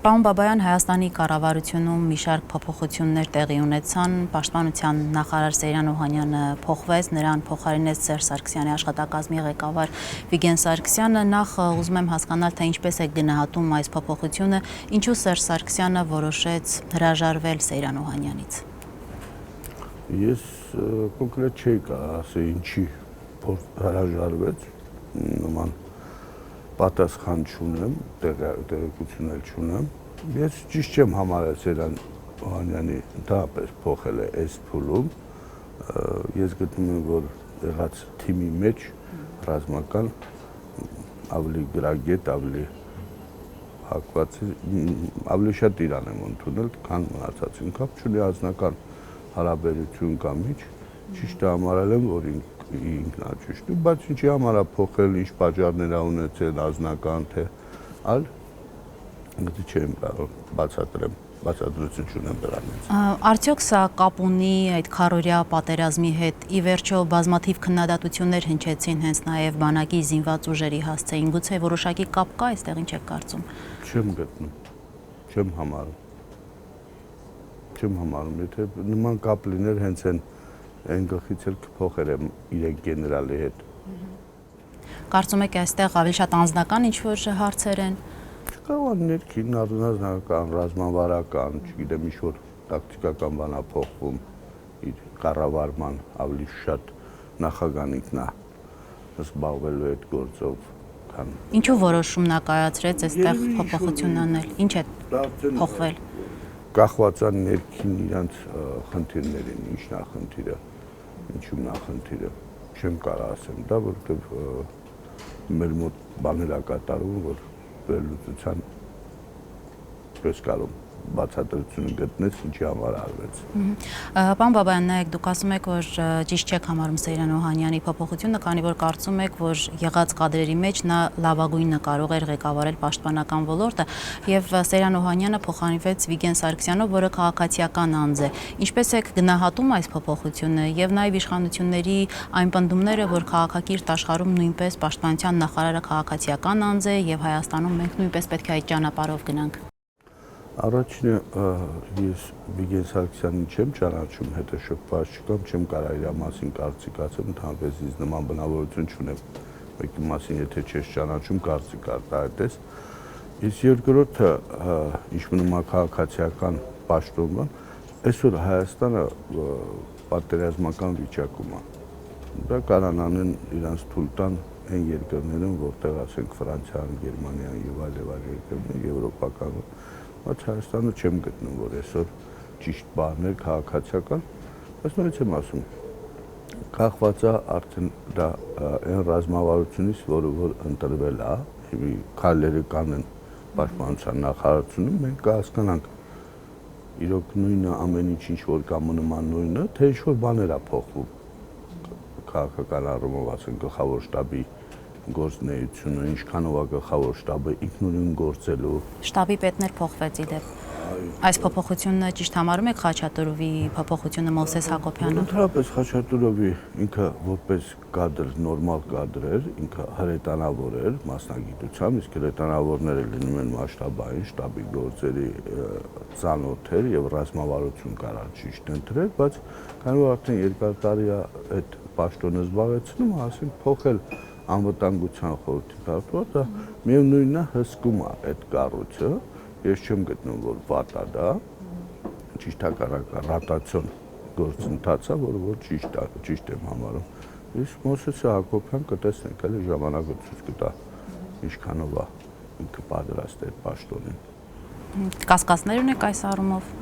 Պարոն Բաբայան, Հայաստանի կառավարությունում մի շարք փոփոխություններ տեղի ունեցան, Պաշտպանության նախարար Սեյրան Օհանյանը փոխվեց, նրան փոխարինեց Սերժ Սարգսյանի աշխատակազմի ղեկավար Վիգեն Սարգսյանը, նախ ուզում եմ հասկանալ, թե ինչպես է գնահատում այս փոփոխությունը, ինչու Սերժ Սարգսյանը որոշեց հրաժարվել Սեյրան Օհանյանից։ Ես կոնկրետ չէի կարող ասել ինչի հրաժարվեց, նման պատասխան չունեմ, տեղեկություն չունեմ։ Ես ճիշտ չեմ համարել Սեյրան Օհանյանի ընդհանրապես փոխել է այս փուլում։ Ես գտնում եմ, որ եղած թիմի մեջ ռազմական ավելի գրագետ, ավելի հակված, ավելի շատ իրան եմ ընդունել, քան մնացածին, կապ չունի անձնական հարաբերություն կամ ինչ, ճիշտ համարել եմ, որ ինքնաճիշտ է, բայց ինչի համար է փոխել, ինչ պատճառներ ա ունեցել, անձնական թե այլ, գտի չեմ կարող բացատրեմ, բացատրություն չունեմ դրանից։ Արդյոք սա կապ ունի այդ քառօրյա պատերազմի հետ, ի վերջո բազմաթիվ քննադատություններ հնչեցին հենց նաև բանակի զինված ուժերի հասցեին, գուցե որոշակի կապ կա այստեղ, ինչ եք կարծում։ Չեմ գտնում, չեմ համարում, եթե նման կապ լիներ հենց այն գլխից էլ կփոխեր եմ իրեն գեներալի հետ։ Կարծում եք այստեղ ավելի շատ անձնական ինչ-որ հարցեր են։ Չկարողան ներքին, առանձնական, ռազմավարական, չգիտեմ, ինչ-որ տակտիկական բան ա փոխվում իր կառավարման ավելի շատ նախագահն ինքնա զբաղվելու այդ գործով, քան։ Ինչու որոշումն ա կայացրեց այստեղ փոփոխություն անել, ինչ է փոխվել։ Կախված է ներքին իրանց խնդիրներին, ինչն է խնդիրը, ինչումն է խնդիրը, չեմ կարող ասեմ դա, որովհետև մեր մոտ բաներ ա կատարվում, որ վերլուծության պես կարող բացատրությունը գտնես, ինչի համար արվեց։ Պարոն Բաբայան, նայեք, դուք ասում եք, որ ճիշտ չեք համարում Սեյրան Օհանյանի փոփոխությունը, քանի որ կարծում եք, որ եղած կադրերի մեջ նա լավագույնը կարող էր ղեկավարել պաշտպանական ոլորտը, եւ Սեյրան Օհանյանը փոխարինվեց Վիգեն Սարգսյանով, որը քաղաքացիական անձ է։ Ինչպես եք գնահատում այս փոփոխությունը եւ նաեւ իշխանությունների այն պնդումները, որ քաղաքակիրթ աշխարհում նույնպես պաշտպանության նախարարը քաղաքացիական անձ է եւ Հայաստանում մենք նույնպես պետք է այդ ճանապարհով գնանք։ Առաջինը ես Վիգեն Սարգսյանին չեմ ճանաչում, հետաշփված չկամ, չեմ կարող իր մասին կարծիք ասեմ, ընդհանրապես ինձ նման բնավորություն չունեմ, մեկի մասին եթե չես ճանաչում, կարծիք արտահայտես։ Իսկ երկրորդը, ինչ մնում է քաղաքացիական պաշտոնը, այսօր Հայաստանը պատերազմական վիճակում է։ Դա կարան անեն իրանց թույլ տան այն երկրներում, որտեղ ասենք Ֆրանսիան, Գերմանիան եւ այլ երկրներ, եվրոպական, բայց Հայաստանը չեմ գտնում, որ այսօր ճիշտ բան է քաղաքացիական, բայց նույնիսկ եմ ասում, կախված է արդեն դա այն ռազմավարությունից, որ ընտրվել է, քայլերը կան են պաշտպանության նախարարությունում, մենք կհասկանանք իրոք նույնը ամեն ինչ որ կա մնում է նույնը, թե ինչ-որ բաներ է փոխվում քաղաքական առումով, ասենք գլխավոր շտաբի գործունեությունը, ինչքանով է գլխավոր շտաբը ինքնուրույն գործելու։ Շտաբի պետներ փոխվեց ի դեպ։ Այս փոփոխությունը ճիշտ համարում եք Խաչատուրովի փոփոխությունը Մովսես Հակոբյանը։ Ընդհանրապես Խաչատուրովի ինքը որպես կադր, նորմալ կադր էր, ինքը հրետանավոր էր մասնագիտությամբ, իսկ հրետանավորները լինում են մասշտաբային, շտաբի գործերի ծանոթ էր եւ ռազմավարություն կարար ճիշտ ընտրել, բայց քանի որ արդեն երկար տարի է այդ պաշտոնը զբաղեցնում, ասենք փոխել անվտանգության խորհրդի կառուցումը, միևնույնն է հսկում է այդ կառույցը, ես չեմ գտնում, որ վատ է դա, ճիշտ հակառակը ռոտացիոն գործընթաց է, որ ճիշտ եմ համարում։ Իսկ Մովսես Հակոբյան կտեսնենք, էլի ժամանակը ցույց կտա, ինչքանով է ինքը պատրաստ է պաշտոնին։ Կասկածներ ունեք այս առումով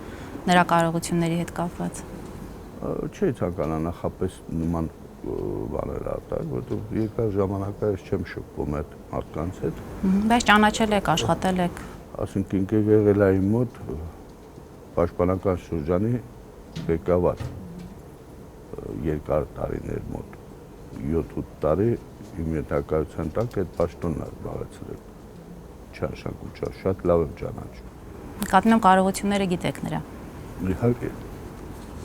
նրա կարողությունների հետ կապված։ Չի ցանկանա նախապես նման բաներ արտահայտ, որովհետև երկար ժամանակ ես չեմ շփվում այդ մարդկանց հետ։ Բայց ճանաչել եք, աշխատել եք։ Ասենք ինքը եղել է իմ մոտ պաշտպանական շրջանի ղեկավար երկար տարիներ մոտ 7-8 տարի իմ ենթակայության տակ այդ պաշտոնն է զբաղեցրել։ Չարշակում, շատ լավ եմ ճանաչում։ Կատնեմ կարողությունները գիտեք նրա։ Իհարկե։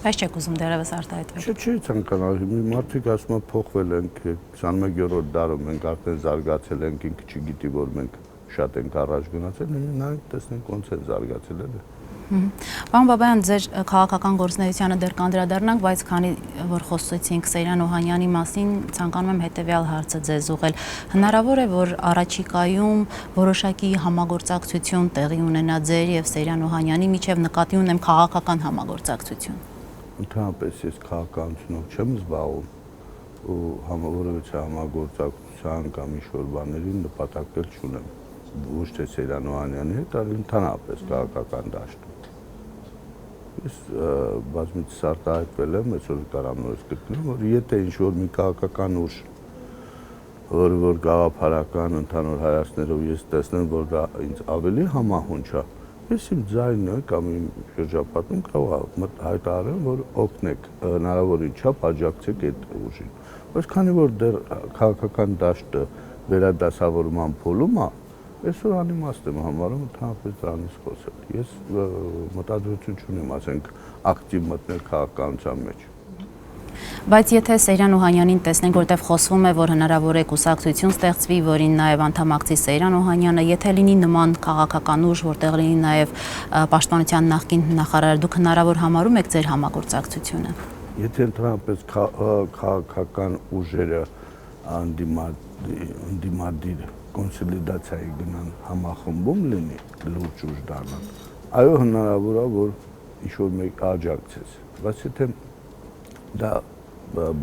Բայց չեք ուզում դեռևս արտահայտվել։ Չի ցանկանալ, մարդիկ ասում են փոխվել ենք 21-րդ դարում, մենք արդեն զարգացել ենք, ինքը չգիտի, որ մենք շատ ենք առաջ գնացել, նայենք տեսնենք ոնց է զարգացել էլի։ Պարոն Բաբայան, ձեր քաղաքական գործունեությանը դեռ կանդրադառնանք, բայց քանի որ խոսեցինք Սեյրան Օհանյանի մասին, ցանկանում եմ հետևյալ հարցը ձեզ ուղղել։ Հնարավոր է, որ առաջիկայում որոշակի համագործակցություն տեղի ունենա ձեր եւ Սեյրան Օհանյանի միջև, նկատի ունեմ քաղաքական համագործակցություն։ Ընդհանրապես ես քաղաքականությունով չեմ զբաղվում ու որևէ համագործակցության կամ ինչ-որ բաների նպատակ չունեմ։ Ոչ թե Սեյրան Օհանյանի հետ, այլ ընդհանրապես քաղաքական դաշտում։ Ես բազմիցս արտահայտվել եմ, այսօր կարամ նորից գտնել, որ եթե ինչ-որ մի քաղաքական ուժ, որ գաղափարական ընդհանուր հայացքներով ես տեսնեմ, որ դա ինձ ավելի համահունչ է, ես իմ ձայնը կամ իմ շրջապատում կարող եմ հայտարարեմ, որ օգնեք, հնարավորին չափ աջակցեք այդ ուժին։ Բայց քանի որ դեռ քաղաքական դաշտը վերադասավորման փուլում է, այսօր անիմաստ եմ համարում ընդհանրապես դրանից խոսել։ Ես մտադրություն չունեմ, ասենք, ակտիվ մտնել քաղաքականության մեջ։ Բայց եթե Սեյրան Օհանյանին տեսնենք, որտեղ խոսվում է, որ հնարավոր է կուսակցություն ստեղծվի, որին նաև անդամակցի Սեյրան Օհանյանը, եթե լինի նման քաղաքական ուժ, որտեղ լինի նաև պաշտպանության նախկին նախարար, դուք հնարավոր համարում եք ձեր համագործակցությունը։ Եթե ընդհանրապես քաղաքական ուժերը անդիմադիր կոնսոլիդացիայի գնան համախմբում լինի, լուրջ ուժ դառնան, այո հնարավոր է, որ ինչ-որ մեկ աջակցես, բայց եթե դա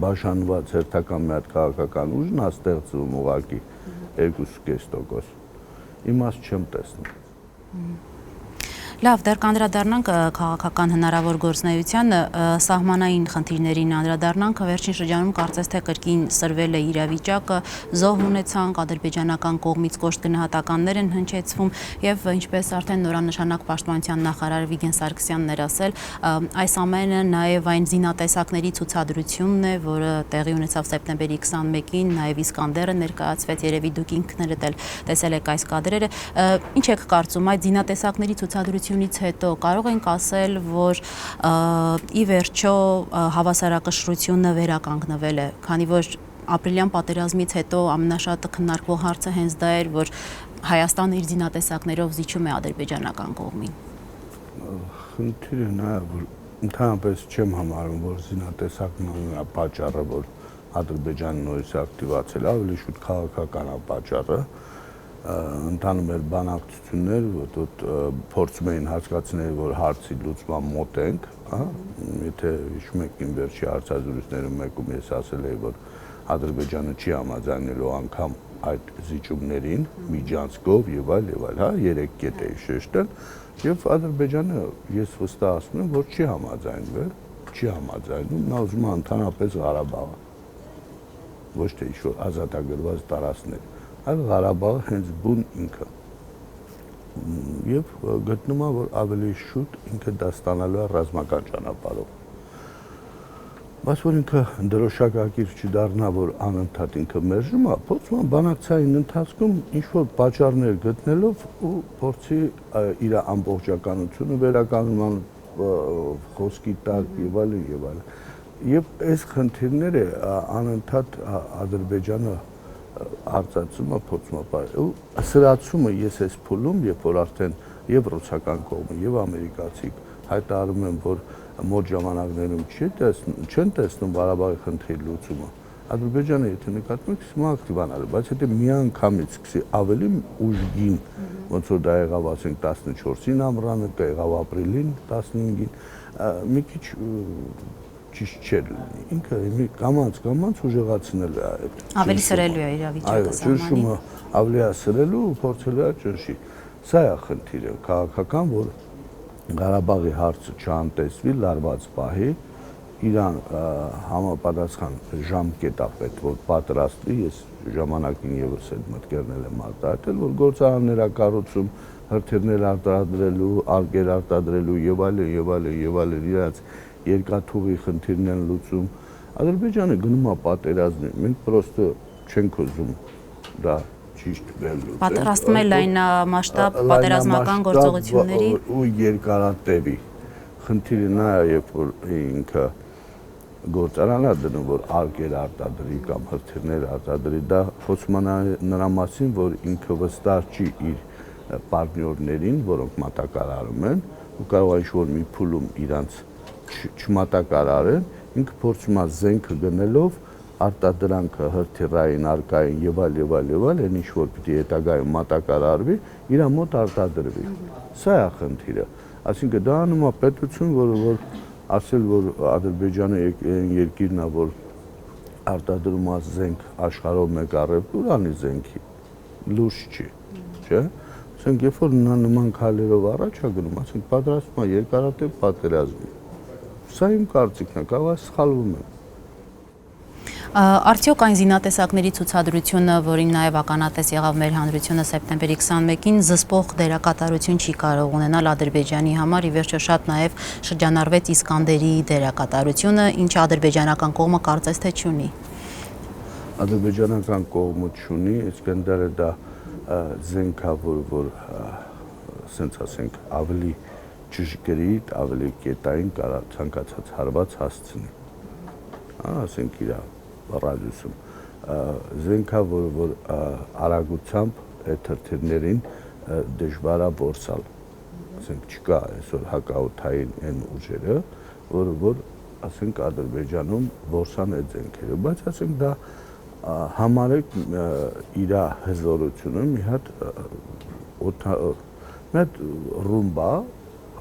բաժանված հերթական մի հատ քաղաքական ուժն է ստեղծվում ուղղակի 2.5%, իմաստ չեմ տեսնում։ Լավ, դեռ կանդրադառնանք քաղաքական հնարավոր գործունեությանը, սահմանային խնդիրներին անդրադառնանք, վերջին շրջանում կարծես թե կրկին սրվել է իրավիճակը, զոհ ունեցանք, ադրբեջանական կողմից կոշտ գնահատականներ են հնչեցվում եւ ինչպես արդեն նորանշանակ պաշտպանության նախարար Վիգեն Սարգսյանն էր ասել, այս ամենը նաեւ այն զինատեսակների ցուցադրությունն է, որը տեղի ունեցավ սեպտեմբերի 21-ին, նաեւ Իսկանդերը ներկայացվեց, երևի դուք ինքներդ էլ տեսել եք այս կադրերը, ինչ եք կարծում այդ զինատեսակների ցուցադրությունից հետո կարող ենք ասել, որ ի վերջո հավասարակշռությունը վերականգնվել է, քանի որ ապրիլյան պատերազմից հետո ամենաշատը քննարկվող հարցը հենց դա էր, որ Հայաստանը իր զինատեսակներով զիջում է ադրբեջանական կողմին։ Խնդիրը նա է, որ ընդհանրապես չեմ համարում, որ զինատեսակն է պատճառը, որ Ադրբեջանը նորից ակտիվացել, ավելի շուտ քաղաքական է պատճառը, ընթանում էր բանակցություններ, փորձում էին հասկացնել, որ հարցի լուծման մոտ ենք, եթե հիշում եք իմ վերջի հարցազրույցներում մեկում ես ասել էի, որ Ադրբեջանը չի համաձայնելու անգամ այդ զիջումներին, միջանցքով եւ այլ, 3 կետ էի շեշտել, եւ Ադրբեջանը ես վստահ ասում եմ, որ չի համաձայնվել, չի համաձայնում, նա ուզում է ընդհանրապես Ղարաբաղը, ոչ թե ինչ-որ ազատագրված տարածքներ, այլ Ղարաբաղը հենց բուն ինքը եւ գտնում է, որ ավելի շուտ ինքը դա ստանալու է ռազմական ճանապարհով։ Բայց որ ինքը դրոշակակիր չդառնա, որ անընդհատ ինքը մերժում է, փորձում է բանակցային ընթացքում ինչ-որ պատճառներ գտնելով ու փորձի իր ամբողջականությունը վերականգնման խոսքի տակ եւ այլն եւ այլն։ Եվ այս խնդիրները անընդհատ Ադրբեջանը արծացումը փորձում է բարել։ Ու սրացումը ես այս փուլում, երբ որ արդեն եւ ռուսական կողմը եւ ամերիկացի հայտարարում են, որ մոտ ժամանակներում չեն տեսնում Ղարաբաղի խնդրի լուծումը, Ադրբեջանը եթե նկատում եք սկսում ակտիվանալ, բայց եթե միանգամից սկսի ավելի ուժգին, ոնց որ դա եղավ ասենք 14-ին ամռանը, եղավ ապրիլին 15-ին, մի քիչ ճիշտ չէր լինի։ Ինքը կամաց ուժեղացնել է այդ։ Ավելի սրելու է իրավիճակը սահմանին։ Ճնշումը ավելի է սրելու ու փորձելու է ճնշի։ Սա է խնդիրը քաղաքական, որ Ղարաբաղի հարցը չանտեսվի լարված պահի, իրան համապատասխան ժամկետ է պետք, որ պատրաստվի, ես ժամանակին եւս այդ մտքերն եմ արտահայտել, որ գործարաններ կառուցում, հրթիռներ արտադրելու, արկեր արտադրելու եւ այլն իրաց երկաթուղի խնդիրն են լուծում։ Ադրբեջանը գնում է պատերազմի, մենք պրոստը չենք ուզում դա ճիշտ վերլուծել։ Պատրաստում է լայնամասշտաբ պատերազմական գործողությունների ու երկարատևի։ Խնդիրը նա է, երբ որ ինքը գործարան է դնում, որ արգեր արտադրի կամ հրթիռներ արտադրի, դա խոսում է նրա մասին, որ ինքը վստահ չի իր պարտներներին, որոնք մատակարարում են, ու կարող է ինչ-որ մի փուլում իրանց չմատակարարեն, ինքը փորձում է զենքը գնելով արտադրանքը հրթիռային, արկային եւ այլ, այն ինչ որ պիտի հետագայում մատակարարվի, իր մոտ արտադրվի։ Սա է խնդիրը։ Այսինքն դա անում է պետություն, որ ասել, որ Ադրբեջանը երկիրն է, որ արտադրում է զենք աշխարհով մեկ առևտուր, ուր անի զենքի։ Լուրջ չի, չէ՞։ Ասենք երբ որ նա նման քայլերով առաջ է գնում, ասենք պատրաստվում է երկարատև պատերազմի։ Սա իմ կարծիքն է, կարող է սխալվում եմ։ Արդյոք այն զինատեսակների ցուցադրությունը, որին նաև ականատես եղավ մեր հանրությունը սեպտեմբերի 21-ին, զսպող դերակատարություն չի կարող ունենալ Ադրբեջանի համար, ի վերջո շատ նաև շրջանառվեց Իսկանդերի դերակատարությունը, ինչը ադրբեջանական կողմը կարծես թե չունի։ Ադրբեջանական կողմը չունի, Իսկանդերը դա զենք է, որ ասենց ասենք ավելի ճշգրիտ, ավելի կետային կարող ցանկացած հարված հասցնի։ Ասենք իր ռադիուսում զենքա, որ արագությամբ այդ հրթիռներին դժվար է որսալ։ Ասենք չկա այսօր հակաօդային այն ուժերը, որ ասենք Ադրբեջանում որսան այդ զենքերը, բայց ասենք դա համարեք իր հզորությունը մի հատ ռումբա,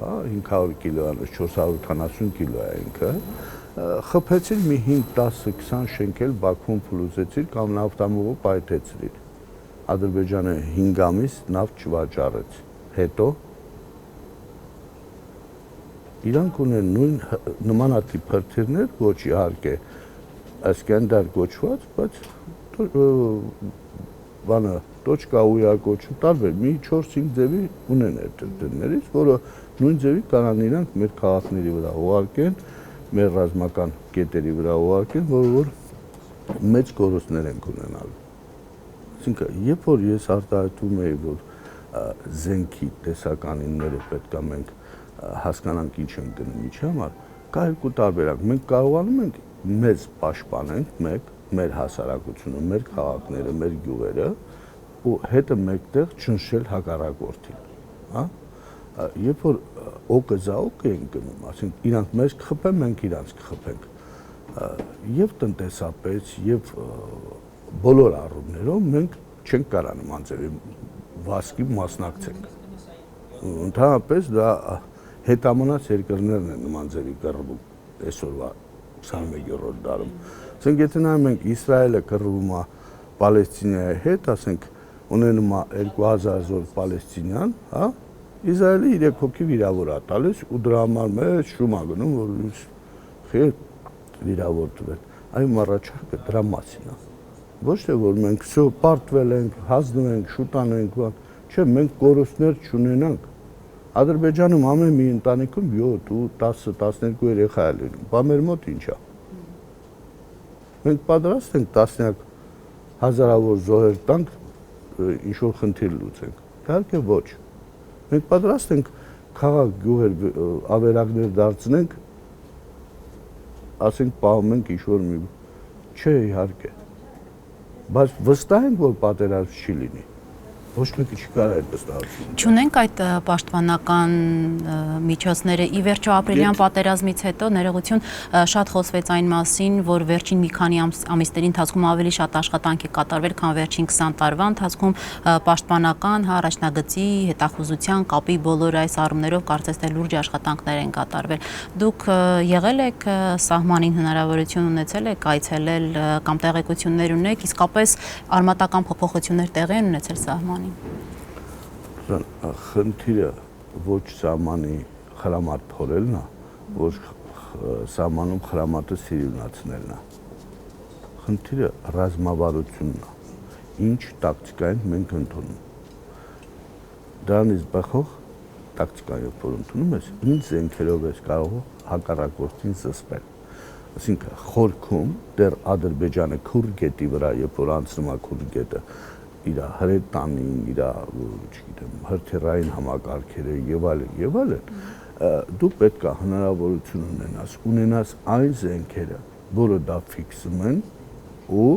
500 կիլոանոց 480 կիլո է ինքը, խփեցիր մի 5-10-20 շենքել Բաքվում փլուզեցիր կամ նավթամուղը պայթեցրիր։ Ադրբեջանը 5 ամիս նավթ չվաճառեց։ Հետո իրանք ունեն նույն նմանատիպ հրթիռներ, ոչ իհարկե Իսկանդեր կոչված, բայց բանը .ու-ա կոչում տարբեր մի 4-5 ձևի ունեն այդ հրթիռներից, որը նույն ձևի կարան իրանք մեր քաղաքների վրա ուղարկեն, մեր ռազմական կետերի վրա ուղարկեն, որ մեծ կորուստներ ենք ունենալու։ Այսինքն, երբ որ ես արտահայտում էի, որ զենքի տեսականինները պետք է մենք հասկանանք ինչ են գնում ինչի համար, կա երկու տարբերակ։ Մենք կարողանում ենք մեզ պաշտպանենք, մեր հասարակությունը, մեր քաղաքները, մեր գյուղերը, ու հետը մեկտեղ ճնշել հակառակորդին, հա։ Երբ որ օկը զա օկ են գնում, ասենք իրանք մեզ կխփեն, մենք իրանք կխփենք, եւ տնտեսապես, եւ բոլոր առումներով մենք չենք կարող նման ձևի վասկի մասնակցենք։ Ընդհանրապես դա հետամնաց երկրներն են նման ձևի կռվում այսօրվա 21-րդ դարում։ Ասենք եթե նայում ենք Իսրայելը կռվում է Պալեստինայի հետ, ասենք ունենում է 2000 զոհ պալեստինյան, հա, Իսրայելը 3 հոգի վիրավոր է տալիս ու դրա համար մեծ շում է գնում, որ խիղճ վիրավորվել։ Այո, առաջարկը դրա մասին է։ Ոչ թե որ մենք պարտվել ենք, հանձնվում ենք, շուտանենք, չէ, մենք կորուստներ չունենանք։ Ադրբեջանում ամեն մի ընտանիքում 7 ու 10-12 երեխա է լինում, բա մեր մոտ ինչ է։ Մենք պատրաստ ենք տասնյակ հազարավոր զոհեր տանք, ինչ-որ խնդիր լուծենք։ Իհարկե ոչ։ Մենք պատրաստ ենք քաղաք գյուղեր ավերակներ դարձնենք, ասենք պահում ենք ինչ-որ մի, չէ իհարկե, բայց վստահ ենք, որ պատերազմ չի լինի։ Ոչ մեկը չի կարող այդ վստահություն։ Չունենք այդ պաշտպանական միջոցները, ի վերջո ապրիլյան պատերազմից հետո ներողություն շատ խոսվեց այն մասին, որ վերջին մի քանի ամիսների ընթացքում ավելի շատ աշխատանք է կատարվել, քան վերջին 20 տարվա ընթացքում պաշտպանական առաջնագծի, հետախուզության, կապի բոլոր այս առումներով կարծես թե լուրջ աշխատանքներ են կատարվել։ Դուք եղել եք սահմանին, հնարավորություն ունեցել եք այցելել կամ տեղեկություններ ունեք, իսկապես արմատական փոփոխություններ տեղի են ունեցել սահմանին։ Խնդիրը ոչ սահմանի խրամատ փորելն է, ոչ սահմանում խրամատը սիրունացնելն է։ Խնդիրը ռազմավարությունն է, ինչ տակտիկային մենք ընդունում։ Դրանից բխող տակտիկայով որ ընդունում ես, ինչ զենքերով ես կարող հակառակորդին զսպել։ Այսինքն խորքում դեռ Ադրբեջանը Քուրգետի վրա, երբ որ անցնում է Քուրգետը, իր հրետանին, իր, չգիտեմ, հրթիռային համակարգերը եւ այլն, դու պետք է հնարավորություն ունենաս այն զենքերը, որը դա ֆիքսում են ու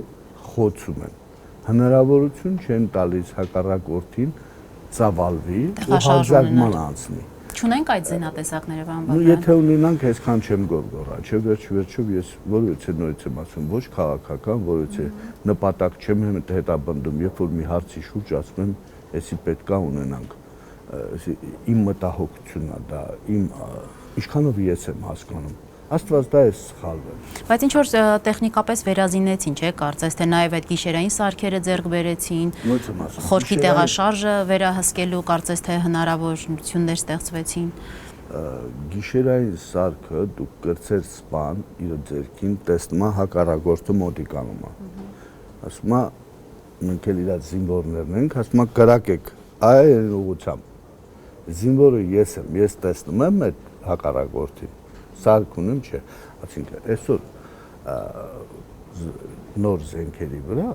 խոցում են։ Հնարավորություն չեն տալիս հակառակորդին ծավալվի ու հարձակման անցնի։ Չունենք այդ զինատեսակները, պարոն Բաբայան։ Եթե ունենանք, այսքան չեմ գորգորա, չէ, վերջով ես որովհետեւ նորից եմ ասում, ոչ քաղաքական, որովհետեւ նպատակ չեմ հետապնդում, երբ որ մի հարցի շուրջ ասում եմ, էսի պետքա ունենանք։ Իմ մտահոգությունն է դա, ինչքանով ես եմ հասկանում։ Աստված դա է սխալվել։ Բայց ինչ որ տեխնիկապես վերազինեցին, չէ՞, կարծես թե նաև այդ գիշերային սարքերը ձեռք բերեցին։ Խորքի տեղաշարժը վերահսկելու կարծես թե հնարավորություններ ստեղծվեցին։ Գիշերային սարքը դուք կրծեր սպան իր ձեռքին տեսնում է հակառակորդը մոտիկանում է։ Ասում է մենք էլ իր զինվորներն ենք, ասում է կրակեք այն ուղղությամբ։ Զինվորը ես եմ, ես տեսնում եմ այդ հակառակորդին։ Սարք ունեմ, չէ, այսինքն այսօր նոր զենքերի վրա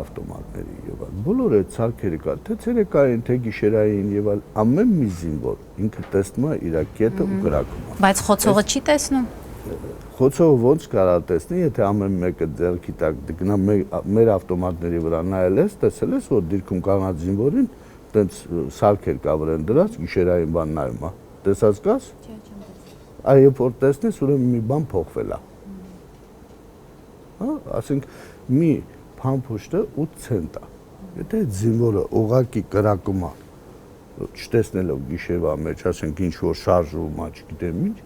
ավտոմատների եւ այլ բոլոր այդ սարքերը կա, թե ցերեկային, թե գիշերային եւ այլ ամեն մի զինվոր ինքը տեսնում է իր կետը ու գրակում է։ Բայց խոցողը չի տեսնում։ Խոցողը ոնց կարա տեսնի, եթե ամեն մեկը ձեռքի տակ գնա մեր ավտոմատների վրա նայել ես, տեսել ես, որ դիրքում կանած զինվորին տենց սարքեր կա վրան դրած գիշերային բան նայում է։ Տեսած կաս։ Այ երբ որ տեսնես, ուրեմն մի բան փոխվել է։ Հա, ասենք մի փամփուշտը 8 ցենտ է։ Եթե զինվորը ուղակի կրակում է, չտեսնելով գիշերվա մեջ, ասենք ինչ որ շարժում է, չգիտեմ ինչ,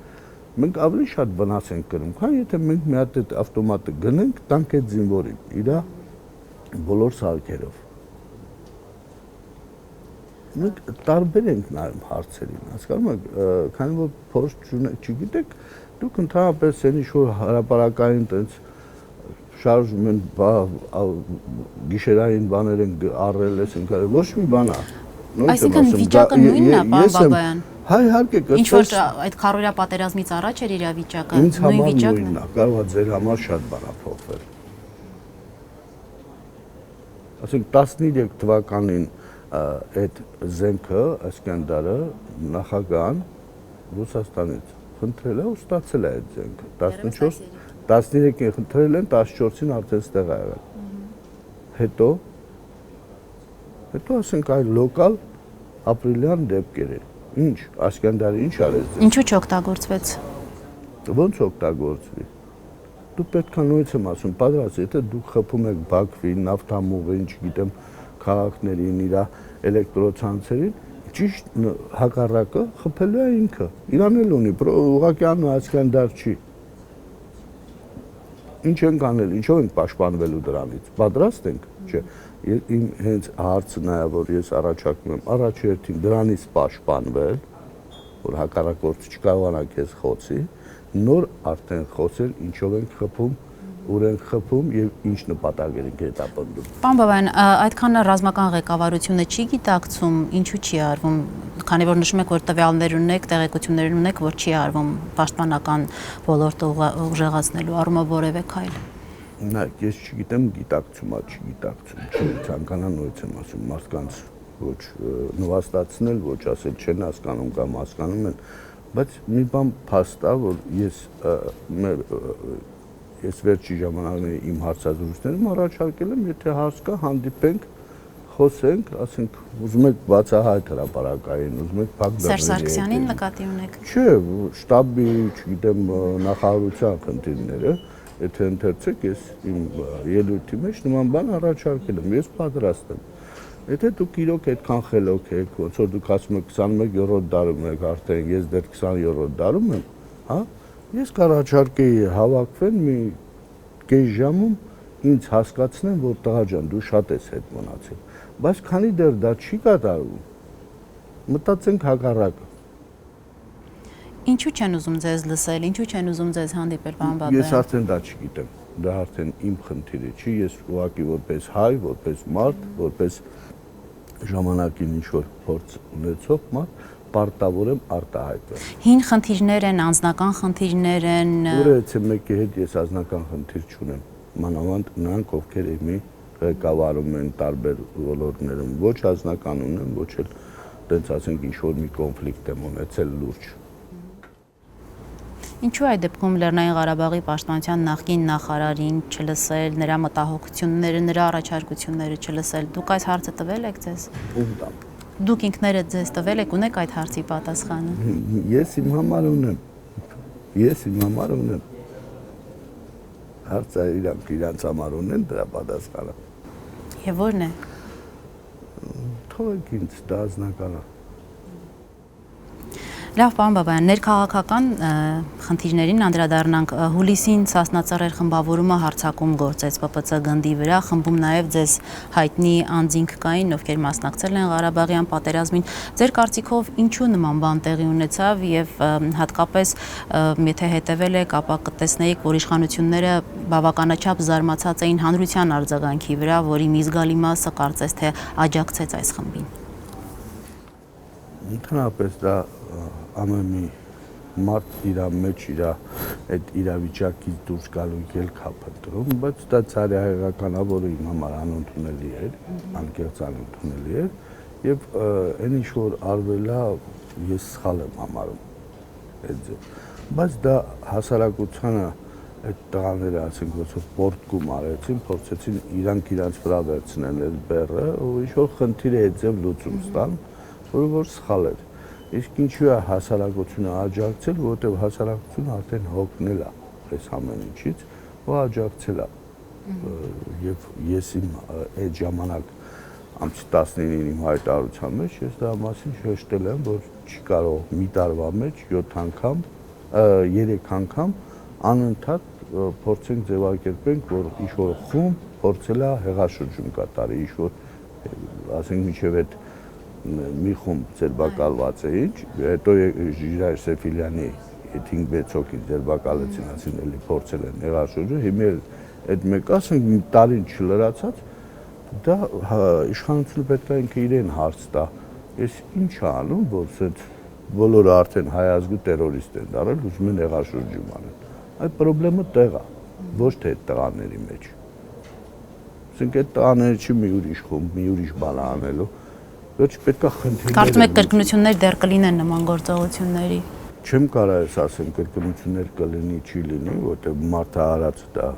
մենք ավելի շատ վնաս ենք կրում, քան եթե մենք մի հատ այդ ավտոմատը գնենք, տանք այդ զինվորին, իր բոլոր սարքերով։ Մենք տարբեր ենք նայում հարցերին, հասկանում եք, քանի որ փորձ չգիտեք, դուք ընդհանրապես այն ինչ-որ հրապարակային տենց շարժում են, գիշերային բաներ են առել, ես ենք արել, ոչ մի բան է։ Այսինքն վիճակը նույնն է, պարոն Բաբայան։ Հա, իհարկե, ինչ որ այդ քարորյա պատերազմից առաջ էր իրավիճակը, նույն վիճակն է։ Կարող է ձեր համար շատ բան փոխվել։ Ասենք 13 թվականին այդ զենքը Ասկանդարը նախագահան Ռուսաստանից խնդրել է ու ստացել է այդ զենքը 13-ին խնդրել են 14-ին արդեն ստեղ ա եղել հետո ասենք այլ լոկալ ապրիլյան դեպքեր են ինչ Ասկանդարը ինչ արեց ինչու չօգտագործվեց ոնց օգտագործվի դու պետք է նույնց եմ ասում պատրաստ եթե դու խփում եք Բաքվի նավթամուղին չգիտեմ քաղաքներին իր էլեկտրոցանցերին ճիշտ հակառակը խփելու է ինքը իրան էլ ունի ուղղակյան Ասկանդար չի ինչ ենք անել ինչով ենք պաշտպանվելու դրանից պատրաստ ենք չէ իմ հենց հարցը նա որ ես առաջարկում եմ առաջերտին դրանից պաշտպանվել որ հակառակորդը չկարողանա քեզ խոցի նոր արդեն խոսել ինչով ենք խփում ուր են խփում եւ ինչ նպատակեր են հետապնդում։ Պարոն Բաբայան, այդքան ռազմական ղեկավարությունը չի գիտակցում, ինչու չի արվում, քանի որ նշում եք, որ տվյալներ ունեք, տեղեկություններ ունեք, որ չի արվում պաշտպանական ոլորտը ուժեղացնելու առումով որևէ քայլ։ Նայեք, ես չգիտեմ գիտակցումա, չգիտակցում, ցանկանան նույնց եմ ասում, մարդկանց ոչ նվաստացնել, ոչ ասել չեն հասկանում կամ հասկանում են, բայց մի բան փաստ է, որ ես վերջի ժամանակների իմ հարցազրույցներում առաջարկել եմ, եթե հարց կա, հանդիպենք, խոսենք, ասենք, ուզում եք բացահայտ հրապարակային, ուզում եք փակ դռների։ Սերժ Սարգսյանին նկատի ունեք։ Չէ, շտաբի, չգիտեմ, նախարարության խնդիրները, եթե ընթերցեք, ես իմ ելույթի մեջ նման բան առաջարկել եմ, ես պատրաստ եմ։ Եթե դուք իրոք այդքան խելոք եք, ոնց որ դուք ասում եք 21-րդ դարում եք արդեն, ես դեռ 20-րդ դարում եմ, հա? Ես կառաջարկեի հավաքվեն մի կես ժամում ինձ հասկացնեն, որ տղա ջան, դու շատ ես հետ մնացել, բայց քանի դեռ դա չի կատարվում, մտածենք հակառակը։ Ինչու չեն ուզում ձեզ լսել, ինչու չեն ուզում ձեզ հանդիպել, պարոն Բաբայան։ Ես արդեն դա չգիտեմ, դա արդեն իմ խնդիրը չի, ես ուղղակի որպես հայ, որպես մարդ, որպես ժամանակին ինչ-որ փորձ ունեցող մարդ պարտավոր եմ արտահայտվել։ Հին խնդիրներ են, անձնական խնդիրներ են։ Ուրեմն մեկի հետ ես անձնական խնդիր չունեմ։ Մանավանդ նրանք, ովքեր իմի ղեկավարում են տարբեր ոլորտներում, ոչ անձնական ունեմ, ոչ էլ տենց ասենք ինչ-որ մի կոնֆլիկտ եմ ունեցել լուրջ։ Ինչու այդ դեպքում Լեռնային Ղարաբաղի պաշտպանության նախկին նախարարին չլսել, նրա մտահոգությունները, նրա առաջարկությունները չլսել, դուք այս հարցը տվել եք ձեզ։ Դուք ինքներդ ձեզ տվել եք, ունեք այդ հարցի պատասխանը։ Ես իմ համար ունեմ։ Հարցը իրանց համար ունեն դրա պատասխանը։ Եվ ո՞րն է։ Թողեք ինձ դա ազնական է։ Լավ, պարոն Բաբայան, ներքաղաքական խնդիրներին անդրադառնանք։ Հուլիսին Սասնածռեր խմբավորումը հարձակում գործեց ՊՊՑ գնդի վրա, խմբում նաև ձեզ հայտնի անձինք կային, ովքեր մասնակցել են Ղարաբաղյան պատերազմին։ Ձեր կարծիքով ինչու նման բան տեղի ունեցավ եւ հատկապես եթե հետևել եք, ապա կտեսնեիք, որ իշխանությունները բավականաչափ զարմացած էին հանրության արձագանքի վրա, որի մի զգալի մասը կարծես թե աջակցեց այս խմբին։ Ընդհանրապես դա ամեն մի մարդ իր մեջ իր այդ իրավիճակից դուրս գալու ելք է փնտրում, բայց դա ցարիահեղականա, որը իմ համար անընդունելի էր, անկեղծ անընդունելի էր, եւ այն ինչ որ արվել է, ես սխալ եմ համարում այդ ձև։ Բայց դա հասարակությանը այդ տղաները, ասենք ոնց պորտկում արեցին, փորձեցին իրանք վրա վերցնել այդ բեռը, ու ինչ որ խնդիր է այդ ձև լուծում ստան, որը որ սխալ էր։ Իսկ ինչու է հասարակությունը աջակցել, որովհետև հասարակությունը արդեն հոգնել է այս ամեն ինչից, ու աջակցել է։ Եվ ես իմ այդ ժամանակ ամսի 19-ին իմ հայտարարության մեջ ես դրա մասին շեշտել եմ, որ չի կարող մի տարվա մեջ 7 անգամ, 3 անգամ անընդհատ փորձենք ձևակերպենք, որ ինչ-որ խումբ փորձել է հեղաշրջում կատարի, ինչ-որ ասենք մինչև այդ մի խումբ ձերբակալված է ինչ, հետո Ժիրայր Սեֆիլյանի 5-6 հոգի ձերբակալեցին, ասին էլի փորձել են հեղաշրջում, հիմա այդ մեկը ասենք մի տարին չլրացած, դա իշխանությունը պետք է ինքը իրեն հարց տա, ես ինչ անում, որ սենց բոլորը արդեն հայազգու տերորիստ են դարել, ուզում են հեղաշրջում անեն, այդ պրոբլեմը տեղ է, ոչ թե այդ տղաների մեջ, ասենք այդ տղաները չի մի ուրիշ խումբ, մի ուրիշ բան անելու, ոչ պետք է խնդիրներ։ Կարծում եք կրկնություններ դեռ կլինեն նման գործողությունների։ Չեմ կարող ես ասեմ կրկնություններ կլինի, չի լինի, որտեղ մարդը արած դա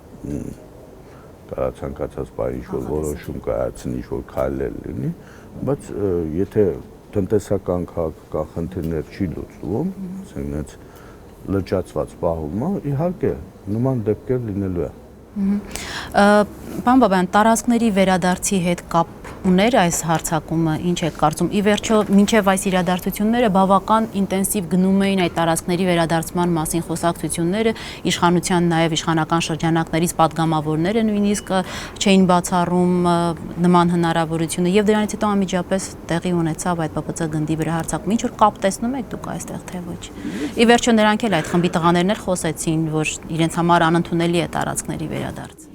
ցանկացած բան ինչ-որ որոշում կայացնի, ինչ-որ քայլեր լինի, բայց եթե տնտեսական քաղաքական խնդիրներ չի լուծվում, ասենք նենց լճացված պահում է, իհարկե նման դեպքեր լինելու է։ Պարոն Բաբայան, տարածքների վերադարձի հետ կապ ուներ այս հարձակումը, ինչ եք կարծում։ Ի վերջո, մինչև այս իրադարձությունները բավական ինտենսիվ գնում էին այդ տարածքների վերադարձման մասին խոսակցությունները, իշխանության նաև իշխանական շրջանակներից падգամավորները նույնիսկ չէին բացառում նման հնարավորությունը եւ դրանից հետո անմիջապես տեղի ունեցավ այդ ՊՊՑ գնդի վրա հարձակումը։ Ինչ որ կապ տեսնում եք դուք այստեղ թե ոչ։ Ի վերջո նրանք էլ այդ խմբի տղաներն էլ խոսեցին, որ իրենց համար անընդունելի է տարածքների վերադարձ։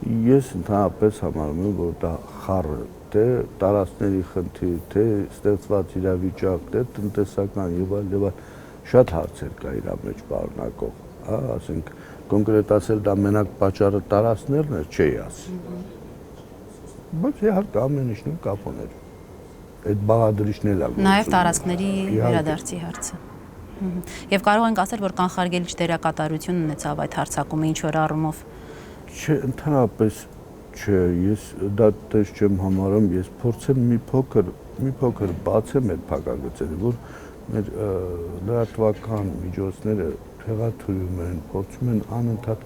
Ես ընդհանրապես համարում եմ, որ դա խառը թե տարածքների խնդիր, թե ստեղծված իրավիճակ, թե տնտեսական եւ այլ շատ հարցեր կա իր մեջ պարունակող, հա, ասենք կոնկրետ ասել դա մենակ պատճառը տարածքներն է, չի ասի։ Բայց իհարկե ամեն ինչն կապ ուներ։ Այդ բաղադրիչն էլ է։ Նաեւ տարածքների վերադարձի հարցը։ Եվ կարող ենք ասել, որ կանխարգելիչ դերակատարություն ունեցավ այդ հարձակումը ինչ որ առումով։ Չէ, ընդհանրապես չէ, ես դա տես չեմ համարում, ես փորձեմ մի փոքր բացեմ այդ փակագծերը, որ մեր լրատվական միջոցները թեղաթուրում են, փորձում են անընդհատ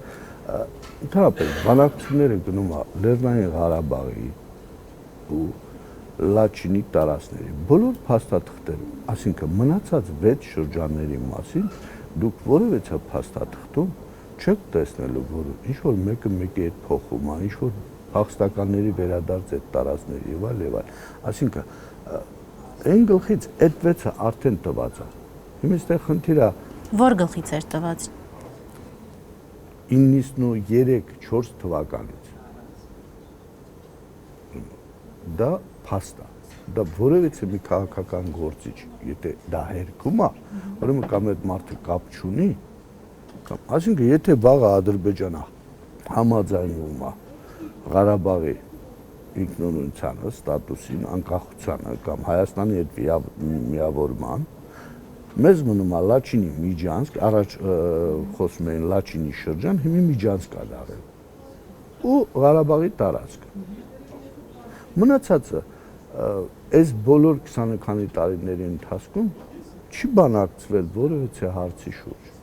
ընդհանրապես բանակցությունները գնում է Լեռնային Ղարաբաղի ու Լաչինի տարածքների բոլոր փաստաթղթերում, այսինքն մնացած 6 շրջանների մասին դուք որևէ փաստաթղթում չեք տեսնելու, որ ինչ-որ մեկը մեկի հետ փոխում է, ինչ-որ փախստականների վերադարձ այդ տարածքների եւ այլ։ Այսինքն, այն գլխից այդ 6-ը արդեն տված է։ Հիմա այստեղ խնդիրը որ գլխից էր տված 93-4 թվականից։ Դա փաստ է։ Դա որևէ մի քաղաքական գործիչ, եթե դա հերքում է, ուրեմն կամ այդ մարդը կապ չունի, այսինքն եթե վաղը Ադրբեջանը համաձայնվում է Ղարաբաղի ինքնուրույնությանը, ստատուսին, անկախությանը կամ Հայաստանի հետ միավորման, Մեզ մնում է Լաչինի Միջանցք, առաջ խոսում էին Լաչինի շրջան, հիմա Միջանցք ա դարել։ Ու Ղարաբաղի տարածք։ Մնացածը այս բոլոր 20 քանի տարիների ընթացքում չի բանակցվել որևէ հարցի շուրջ։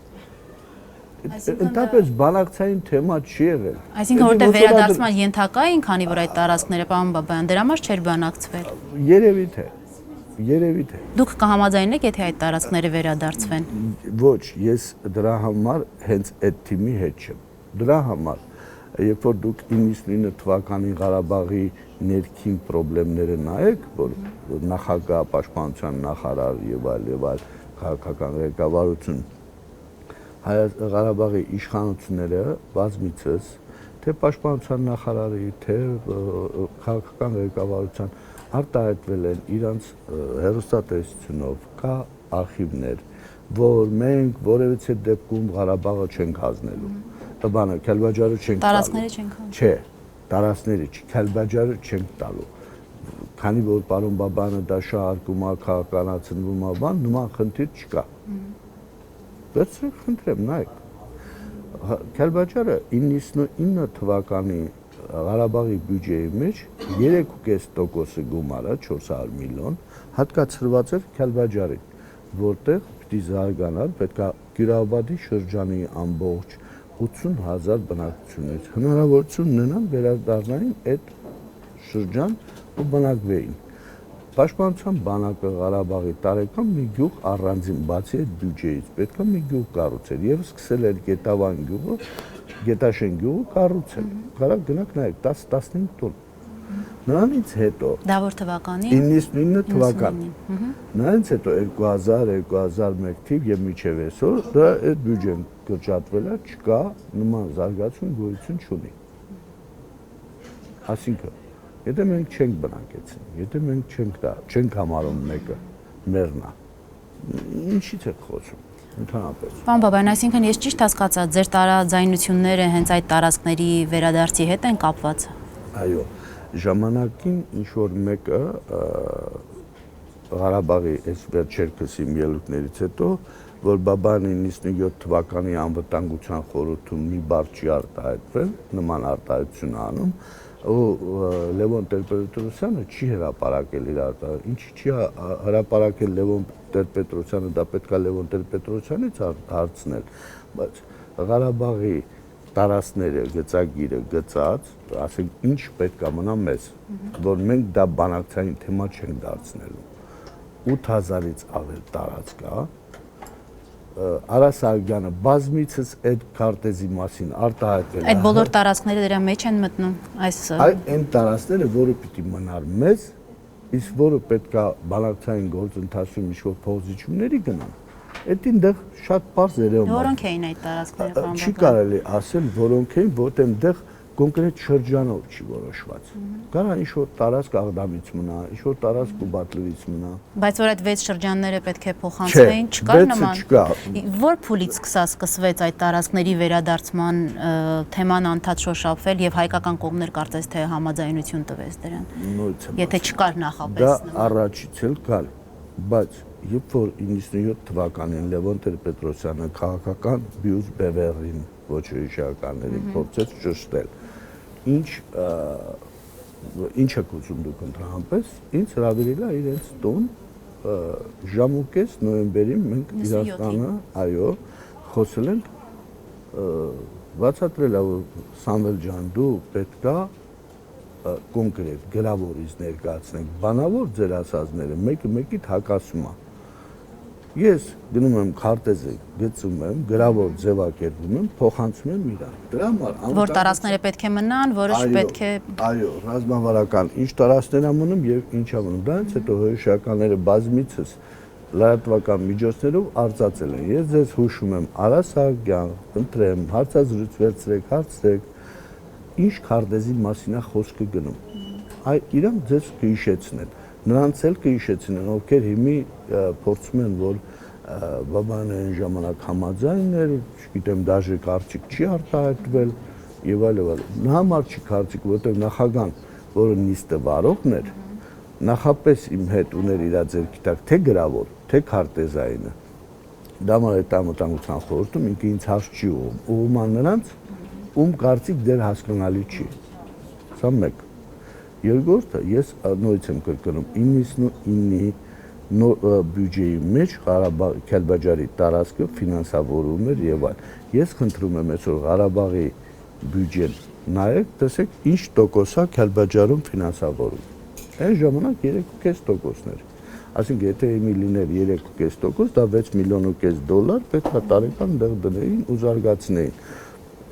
Ընդհանրապես բանակցային թեմա չի եղել։ Այսինքն որտեղ վերադարձման ենթակա էին, քանի որ այդ տարածքները պարոն Բաբայան դրա համար չէր բանակցվել։ Երևի թե։ Դուք կհամաձայնեք, եթե այդ տարածքները վերադարձվեն։ Ոչ, ես դրա համար հենց այդ թիմի հետ չեմ։ Դրա համար, երբ որ դուք 99 թվականին Ղարաբաղի ներքին խնդիրները նայեք, որ նախագահ, պաշտպանության նախարար եւ այլ քաղաքական ղեկավարություն Ղարաբաղի իշխանությունները բազմիցս թե պաշտպանության նախարարի, թե քաղաքական ղեկավարության արտահայտվել են իրանց հեռուստատեսությունով, կա արխիվներ, որ մենք որևիցե դեպքում Ղարաբաղը չենք հանձնելու։ Բանը Քելբաջարը չենք տալու։ Տարածքները չենք հանձնելու։ Չէ, տարածքները չի, Քելբաջարը չենք տալու։ Քանի որ պարոն Բաբայանը դա շահարկում է, քաղաքականացնվում է, բան, նման խնդիր չկա։ Վերցրեք, խնդրեմ, նայեք։ Քելբաջարը 99 թվականի Ղարաբաղի բյուջեի մեջ 3.5% գումարը 400 միլիոն հատկացրված էր Քելբաջարին, որտեղ պիտի զարգանալ, պետք է Կիրովաբադի շրջանի ամբողջ 80,000 բնակչությունից հնարավորություն ունենան վերադառնային այդ շրջան ու բնակվեին։ Պաշտպանության բանակը Ղարաբաղի տարեկան մի գյուղ առանձին բացի այդ բյուջեից պետք է մի գյուղ կառուցել եւ սկսել էր Գետավան գյուղը, Գետաշեն գյուղը կառուցել։ Կարա գնաք նայեք 10-15 տուն։ Նրանից հետո Դա որ թվականի 99 թվական։ Նրանից հետո 2000-2001 թիվ եւ միջև այսօր դա այդ բյուջեն կրճատվել է, չկա նման զարգացում գոյություն չունի։ Այսինքն եթե մենք չենք բնակեցին, եթե մենք չենք համարում մեկը մերնա, ինչի՞ց է խոսում, ընդհանրապես։ Պարոն Բաբայան, այսինքն ես ճիշտ հասկացա, ձեր տարաձայնությունները հենց այդ տարածքների վերադարձի հետ են կապված։ Այո, ժամանակին ինչ-որ մեկը Ղարաբաղի այս վերջերքսի ելույթներից հետո, որ Բաբան 97 թվականի անվտանգության խորհրդում մի բառ չի արտահայտվել, նման արտահայտություն անում, ու Լևոն Տեր-Պետրոսյանը չի հրապարակել իր արտահայտությունը, ինչի չի հրապարակել Լևոն Տեր-Պետրոսյանը, դա պետք է Լևոն Տեր-Պետրոսյանից հարցնել, բայց Ղարաբաղի տարածքները գծագիրը գծած, ասենք ինչ պետք է մնա մեզ, որ մենք դա բանակցային թեմա չենք դարձնելու։ 8000-ից ավել տարածք կա, Արա Սարգսյանը բազմիցս այդ քարտեզի մասին արտահայտել է։ Այդ բոլոր տարածքները դրա մեջ են մտնում այս այն տարածքները, որը պիտի մնար մեզ, իսկ որը պետք է բանակցային գործընթացում ինչ-որ փոխզիջումների գնան, այդին դեռ շատ պարզ երևում է։ Որոնք էին այդ տարածքները, պարոն Չի կարելի ասել, որոնք էին, որտեղ դեռ կոնկրետ շրջանով չի որոշված։ Կարա ինչ-որ տարածք Աղդամից մնա, ինչ-որ տարածք Կուբատլուից մնա։ Բայց որ այդ 6 շրջանները պետք է փոխանցվեին, չկար նման։ Որ փուլից սկսվեց այդ տարածքների վերադարձման թեման անդադ շոշափվել եւ հայկական կողմներ կարծես թե համաձայնություն տվեց դրան։ Եթե չկար նախապես նման։ Դա առաջից էլ կար, բայց երբ որ 97 թվականին Լևոն Տեր-Պետրոսյանը քաղաքական բյուզ բևեռին ոչ հիշականներին փորձեց ճշտել, ինչ եք ուզում դուք ընդհանրապես, ինձ հրավիրել է իրենց տուն ժամուկես նոյեմբերին մենք Իրաստանը, այո, խոսել ենք, բացատրել է, որ Սամվել ջան, դու պետք է կոնկրետ գրավորից ներկայացնենք, բանավոր ձեր ասածները մեկը մեկիդ հակասում է։ Ես գնում եմ քարտեզը, գծում եմ, գրավոր ձևակերպում եմ, փոխանցում եմ իրան։ Դրա համար որ տարածքները պետք է մնան, որը պետք է այո, ռազմավարական ինչ տարածքներ է մնում եւ ինչ է մնում։ Դրանից հետո հրշականները բազմիցս լրատվական միջոցներով արձածել են։ Ես ձեզ հուշում եմ, Արա Սարգսյան, ընտրեմ, հարցազրույց վերցրեք, հարցրեք, ինչ քարտեզի մասին է խոսքը գնում։ Իրանք ձեզ կհիշեցնեն։ Նրանց էլ կհիշեցնեն, ովքեր հիմի փորձում են, որ Բաբան այն ժամանակ համաձայն էր, չգիտեմ, դաժե կարծիք չի արտահայտվել եւ այլ։ Նա համար չի կարծիք, որտեղ նախագահան, որը նիստը վարողն էր, նախապես իմ հետ ուներ իր ձեռքի տակ թե գրավոր, թե քարտեզայինը, Դա մար այդ ամտանգության խորհուրդում ինքը ինձ հարց չի ուղում նրանց, ում կարծիք դեր հասկանալի չի։ Սա մեկ։ Երկրորդը, ես նորից եմ կրկնում, 99-ի բյուջեի մեջ Քելբաջարի տարածքը ֆինանսավորում էր եւ այլ։ Ես խնդրում եմ այսօր Ղարաբաղի բյուջեն նայեք, տեսեք ինչ տոկոս է Քելբաջարում ֆինանսավորում։ Այն ժամանակ 3.5%-ներ։ Այսինքն եթե իմի լիներ 3.5%, դա 6,5 միլիոն դոլար պետք է տարեկան դեղ դնեին ու զարգացնեին։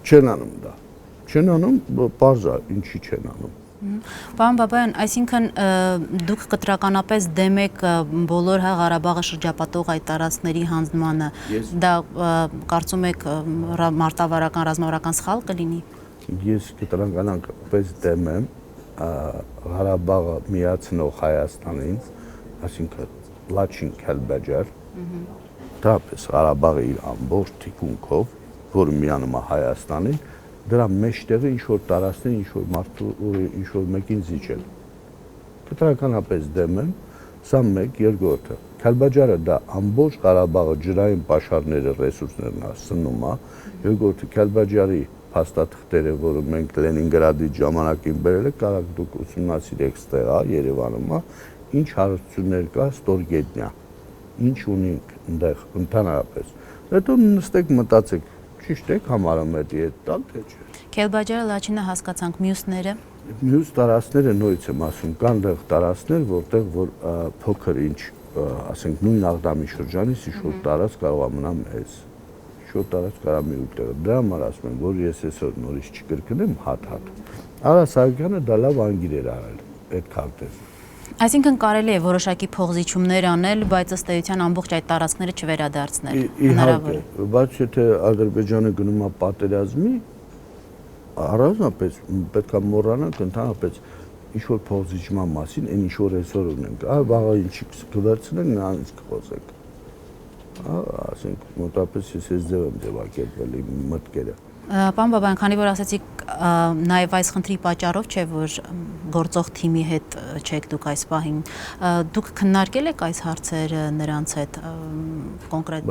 Չեն անում դա։ Չեն անում, պարզ է, ինչի չեն անում։ Պարոն Բաբայան, այսինքն դուք կտրականապես դեմ եք բոլոր Ղարաբաղը շրջապատող այդ տարածքների հանձնմանը, դա կարծում եք մարտավարական, ռազմավարական սխալ կլինի։ Ես կտրականապես դեմ եմ Ղարաբաղը միացնող Հայաստանին, այսինքն Լաչին Քելբաջար, դրապես Ղարաբաղը իր ամբողջ թիկունքով, որը միանում է Հայաստանին, դրա մեջտեղը ինչ-որ տարածքներ, ինչ-որ մարդու, ինչ-որ մեկին զիջել։ Կտրականապես դեմ եմ, սա մեկ, երկրորդը։ Քելբաջարը դա ամբողջ Ղարաբաղը ջրային պաշարները, ռեսուրսներն է սնում է, երկրորդը Քելբաջարի փաստաթղթերը, որը մենք Լենինգրադի ժամանակին բերել ենք, կարող դուք ուսումնասիրեք ստեղ է, Երևանում է, ինչ հարստություններ կա ստորգետնյա, ինչ ունենք այնտեղ ընդհանրապես։ Հետո նստեք մտածեք, ճիշտ եք համարում էդի հետ տալ, թե չէ։ Քելբաջարը, Լաչինը հասկացանք, մյուսները։ Մյուս տարածքները նույնից եմ ասում, կան դեղ տարածքներ, որտեղ որ փոքր ինչ, ասենք նույն Աղդամի շրջանից ինչ-որ տարածք կարող է մնա մեծ։ Ինչ-որ տարածք կարա մի ուտեղ։ Դրա համար ասում եմ, որ ես այսօր նորից չկրկնեմ հատ-հատ։ Արա Սահակյանը դա լավ անգիր էր արել այդ քարտեզ։ Այսինքն կարելի է որոշակի փողզիչումներ անել, բայց ըստ էության ամբողջ այդ տարածքները չվերադարձնել։ Իհարկե, բայց եթե Ադրբեջանը գնում է պատերազմի, առանձնապես պետք է մոռանանք ընդհանրապես ինչ-որ փողզիչման մասին, այն ինչ-որ այսօր ունենք, վաղը ինչի կվերցնենք, նրանից կխոսենք։ Ասենք մոտապես ես այս ձև եմ ձևակերպել իմ մտքերը։ Պարոն Բաբայան, քանի որ ասացիք նաև այս խնդրի պատճառով չէ, որ գործող թիմի հետ չեք դուք այս պահին, դուք քննարկել եք այս հարցերը նրանց հետ կոնկրետ։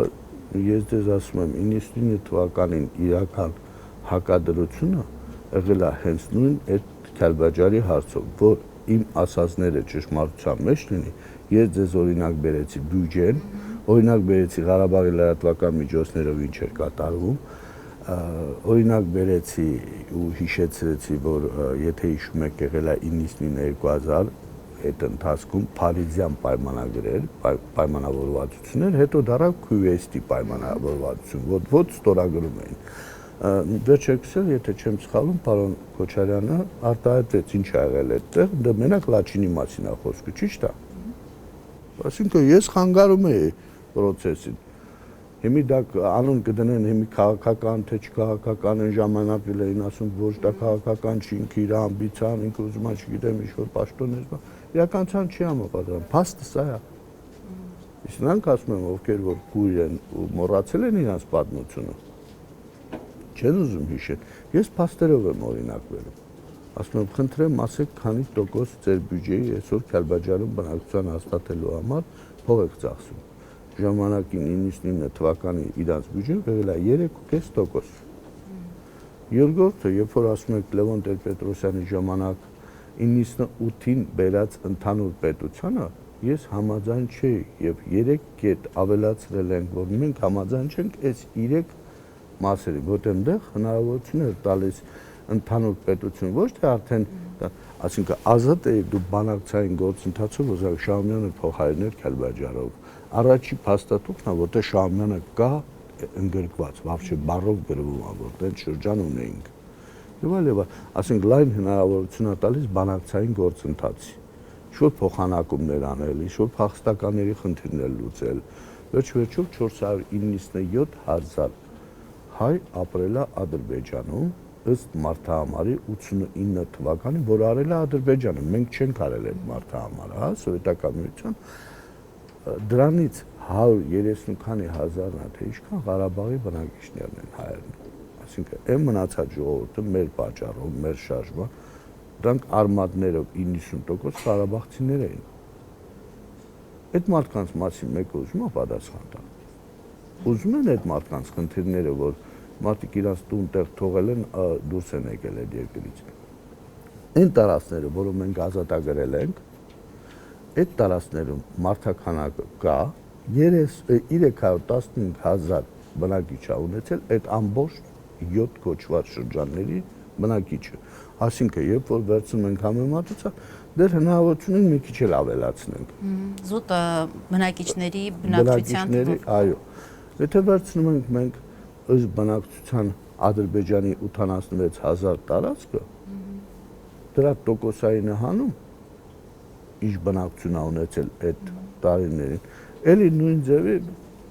Ես ձեզ ասում եմ, 99 թվականին իրական հակադրությունը եղել է հենց նույն այդ Քելբաջարի հարցով, որ իմ ասածները ճշմարտության մեջ լինի, ես ձեզ օրինակ բերեցի բյուջեն, օրինակ բերեցի Ղարաբաղի լրատվական միջոցներով ինչ էր կատարվում, օրինակ բերեցի ու հիշեցրեցի, որ եթե հիշում եք եղել է 99-2000 այդ ընթացքում Փարիզյան պայմանագրեր, պայմանավորվածություններ, հետո դարավ Քուվեյթի պայմանավորվածություն, որ ստորագրում էին։ Վերջերքսել, եթե չեմ սխալվում, պարոն Քոչարյանը արտահայտեց ինչ ա եղել այդտեղ, դա մենակ Լաչինի մասին է խոսքը, ճիշտ է։ Այսինքն ես խանգարում էի process-ին։ Հիմի դա անուն կդնեն, հիմի քաղաքական, թե չքաղաքական են ժամանակել էին ասում, ոչ դա քաղաքական չի, ինքը իր ամբիցիան, ինքը ուզում է չգիտեմ ինչ-որ պաշտոններ, իրականության չի համապատասխանում, փաստը սա է։ Իսկ նրանք ասում են, ովքեր որ կույր են ու մոռացել են իրենց պատմությունը, չեն ուզում հիշել։ Ես փաստերով եմ օրինակ վերում։ Ասում եմ, խնդրեմ, ասեք, քանի տոկոս ձեր բյուջեի այսօր Քելբաջարում բնակչության հաստատելու համար փող եք ծախսում։ Ժամանակին 99 թվականի իրանց բյուջեն եղել է 3.5%։ Երկրորդը, երբ որ ասում եք Լևոն Տեր-Պետրոսյանի ժամանակ 98-ին բերած ընդհանուր պետությանը, ես համաձայն չէի եւ 3 կետ ավելացրել ենք, որ մենք համաձայն չենք այս 3 մասերի, որտեղ այնտեղ հնարավորություն էր տալիս ընդհանուր պետություն, ոչ թե արդեն, ասինքն ազատ է դու բանակցային գործընթացով ուզակ Շահումյանը փոխարիներ Քելբաջարով։ Առաջի փաստաթուղթն է, որտեղ Շահումյանը կա ընդգրկված, вообще բառով գրվում է, որտեղ շրջան ունեինք։ Եվ այլ, ասենք լայն հնարավորություն է տալիս բանակցային գործընթացի։ Ինչ-որ փոխանակումներ անել, ինչ-որ փախստականների խնդիրներ լուծել։ Վերջ-վերջով 497,000 հայ ապրել է Ադրբեջանում ըստ մարդահամարի 89 թվականին, որ արել է Ադրբեջանը, մենք չենք արել այդ մարդահամարը, հա, սովետական միության, դրանից 130 քանի հազարն է, թե ինչքան Ղարաբաղի բնակիչներն են հայերն, այսինքն այն մնացած ժողովուրդը մեր պատճառով, մեր շարժման, դրանք արմատներով 90% ղարաբաղցիներ էին։ Այդ մարդկանց մասին մեկը ուզում է պատասխան տալ։ ուզում են այդ մարդկանց խնդիրները, որ մարդիկ իրաց տուն տեղ թողել են, դուրս են եկել այդ երկրից։ Այն տարածքները, որոնք մենք ազատագրել ենք, այդ տարածքներում մարդաքանակը կա, 315,000 բնակիչ է ունեցել այդ ամբողջ 7 կոչված շրջանների բնակիչը։ Այսինքն, երբ որ վերցնում ենք համեմատությամբ, դեռ հնարավորություն ունենք մի քիչ էլ ավելացնենք։ Զուտ բնակիչների բնակչության այո։ Եթե վերցնում ենք մենք ըստ բնակչության Ադրբեջանի 86,000 տարածքը, դրա տոկոսային հանում ինչ բնակչություն է ունեցել այդ տարիներին, էլի նույն ձևի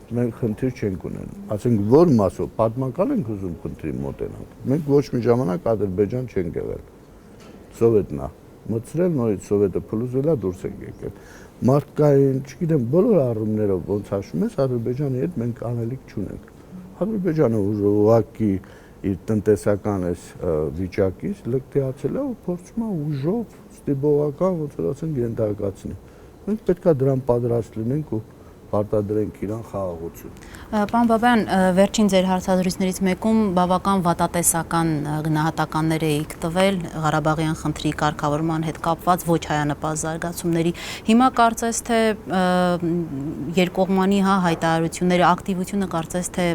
մենք խնդիր չենք ունենում։ Ասենք որ մասով պատմական ենք ուզում խնդրի մոտենանք։ Մենք ոչ մի ժամանակ Ադրբեջան չենք եղել։ Սովետն է մտցրել, նորից Սովետը փլուզվել է, դուրս ենք եկել։ Մարդկային, չգիտեմ, բոլոր առումներով ոնց հաշվում ես, Ադրբեջանի հետ մենք անելիք չունենք։ Ադրբեջանը ուղղակի իր տնտեսական այս վիճակից լկտիացել է ու փորձում է ուժով ստիպողական ոնց որ ասենք ենթարկացնել։ Մենք պետք է դրան պատրաստ լինենք ու պարտադրենք իրան խաղաղություն։ Պարոն Բաբայան, վերջին ձեր հարցազրույցներից մեկում բավական վատատեսական գնահատականներ էիք տվել Ղարաբաղյան խնդրի կարգավորման հետ կապված ոչ հայանպաստ զարգացումների։ Հիմա կարծես թե երկկողմանի հայտարարությունները, ակտիվությունը կարծես թե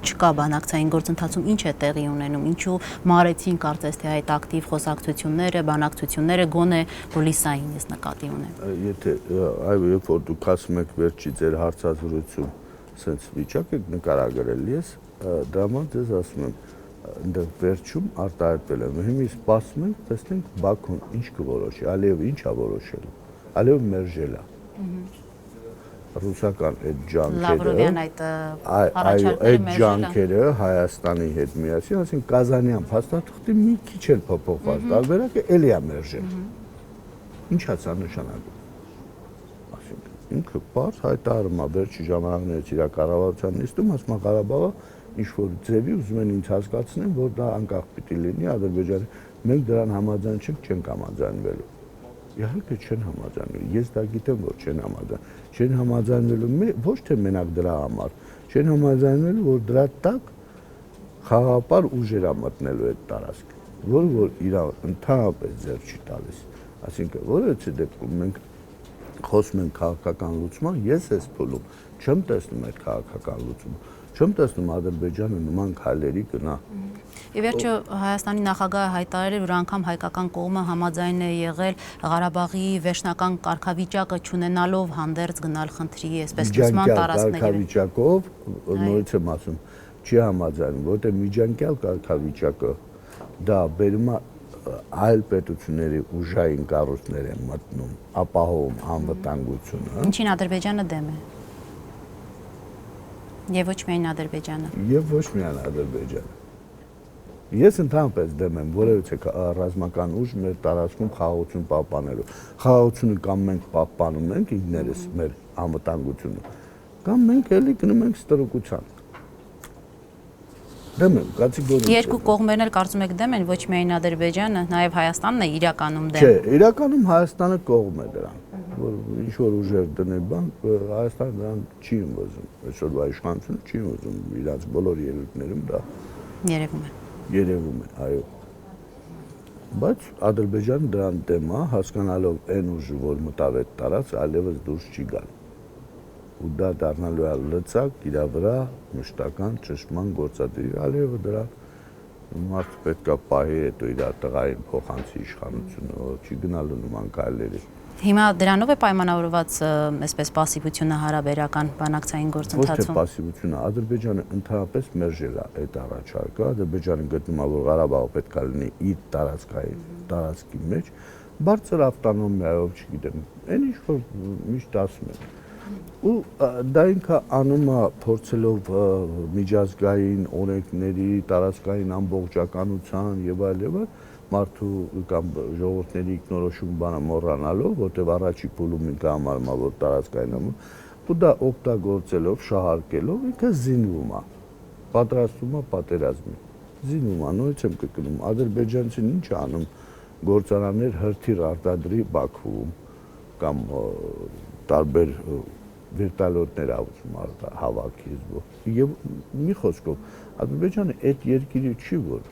չկա բանակցային գործընթացում, ինչ է տեղի ունենում, ինչու մարեցին կարծես թե այդ ակտիվ խոսակցությունները, բանակցությունները գոնե հուլիսային ես նկատի ունեմ։ Եթե այո, երբ որ դուք ասում եք վերջի ձեր հարցազրույցում սենց վիճակ եք նկարագրել, ես դրա համար ձեզ ասում եմ, այնտեղ վերջում արտահայտվել եմ, հիմա սպասում ենք, տեսնենք Բաքուն ինչ կորոշի, Ալիևը ինչ է որոշել, Ալիևը մերժել է։ Ռուսական այդ ջանքերը, Լավրովյան այդ այդ ջանքերը Հայաստանի հետ միասին, ասենք Կազանյան փաստաթղթի մի քիչ էլ փոփոխված տարբերակը էլի է մերժել։ Ինչ է սա նշանակում։ Ինքը բաց հայտարարում է վերջի ժամանակներից իր կառավարության նիստում, ասում է Ղարաբաղը ինչ-որ ձևի ուզում են ինձ հասկացնեն, որ դա անկախ պիտի լինի Ադրբեջանի։ Մենք դրան համաձայն չենք համաձայնվելու։ Իհարկե չեն համաձայնվելու։ Ես դա գիտեմ, որ չեն համաձայն։ Չեն համաձայնվելու ոչ թե մենակ դրա համար, չեն համաձայնվելու, որ դրա տակ խաղաղապար ուժեր է մտնելու այդ տարածքը, որ իր ընդհանրապես ձեռ չի տալիս։ Այսինքն, որովհետեւ դեպքում մենք խոսում ենք քաղաքական լուծման, ես այս փուլում չեմ տեսնում այդ քաղաքական լուծումը, չեմ տեսնում Ադրբեջանը նման քայլերի գնա։ Ի վերջո Հայաստանի նախագահը հայտարարել, որ անգամ հայկական կողմը համաձայն է եղել Ղարաբաղի վերջնական կարգավիճակը չունենալով հանդերձ գնալ խնդրի այսպես լուծման տարածքների։ Կարգավիճակով նորից եմ ասում, չի համաձայնում, որտեղ միջանկյալ կարգավիճակը դա բերում է այլ պետությունների ուժային կառույցներ են մտնում, ապահովում անվտանգությունը։ Ինչին Ադրբեջանը դեմ է։ Եվ ոչ միայն Ադրբեջանը։ Եվ ոչ միայն Ադրբեջանը։ Ես ընդհանրապես դեմ եմ որևէ ռազմական ուժ մեր տարածքում խաղաղություն պահպանելու։ Խաղաղությունը կամ մենք պահպանում ենք ինքներս մեր անվտանգությունը, կամ մենք էլի գնում ենք ստրուկության։ Դեմ եմ, կատեգորիայով։ Երկու կողմերն էլ կարծում եք դեմ են, ոչ միայն Ադրբեջանը, նաև Հայաստանն է իրականում դեմ։ Չէ, իրականում Հայաստանը կողմ է դրան, որ ինչ որ ուժեր դնել բան, Հայաստանը դրան չի ուզում, այսօրվա իշխանությունը չի ուզում, իրաց բոլոր ելույթներում դա երևում է, այո։ Բայց Ադրբեջանը դրան դեմ է, հասկանալով այն ուժը, որ մտավ այդ տարած, այլևս դուրս չի գալ։ Ու դա դառնալու է լծակ իր վրա մշտական ճշտման գործադիր, այլևս դրա մարդը պետք է պահի հետո իր տղային փոխանցի իշխանությունը, չի գնալու նման քայլերի։ Հիմա դրանով է պայմանավորված այսպես պասիվությունը հարաբերական բանակցային գործընթացում։ Ոչ թե պասիվությունը, Ադրբեջանը ընդհանրապես մերժել է այդ առաջարկը, Ադրբեջանը գտնում է, որ Ղարաբաղը պետք է լինի իր տարածքի մեջ, բարձր ավտոնոմիայով, չգիտեմ, այն ինչ որ միշտ ասում են։ Ու դա ինքը անում է փորձելով միջազգային օրենքների, տարածքային ամբողջականության եւ այլն մարդու կամ ժողովուրդների ինքնորոշում բանը մոռանալով, որտեղ առաջի փուլում ինքը համարում է, որ տարածքային է, ու դա օգտագործելով, շահարկելով ինքը զինվում է, պատրաստվում է պատերազմի։ Զինվում է, նույնիսկ եմ կրկնում, ադրբեջանցին ինչ է անում, գործարաններ հրթիռ արտադրի Բաքվում կամ տարբեր վերտալյոտներ ուզում հավաքի եւ մի խոսքով Ադրբեջանը այդ երկիրը չի որ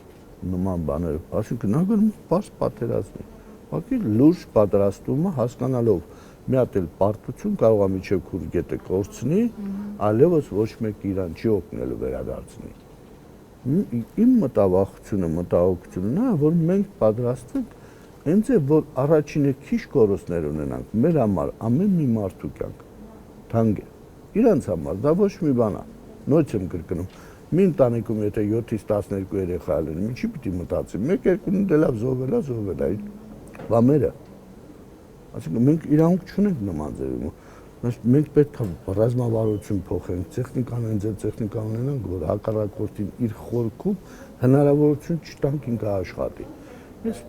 նման բաներ, այսինքն նա գնում բաց պատերազմի։ Ուղղակի լուրջ պատրաստումը հասկանալով մի հատ էլ պարտություն կարող է միջև քուրգետը կորցնի, այլևս ոչ մեկ իրան չի օգնելու վերադարձնի։ Իմ մտահոգությունը նա որ մենք պատրաստենք հենց է որ առաջինը քիչ կորուստներ ունենանք մեր համար ամեն մի մարդու կյանք թանկ է իրանց համար դա ոչ մի բան է նույնց եմ կրկնում մի ընտանիքում եթե 7-ից 12 երեխա լինի ինչի պիտի մտածի մեկ երկու դելավ զոհվելա բամերը այսինքն մենք իրանք չունենք նման ձևի մենք պետք է ռազմավարություն փոխենք տեխնիկան հենց այդ տեխնիկան ունենանք որ հակառակորդին իր խորքում հնարավորություն չտանք ինքը աշխատի ես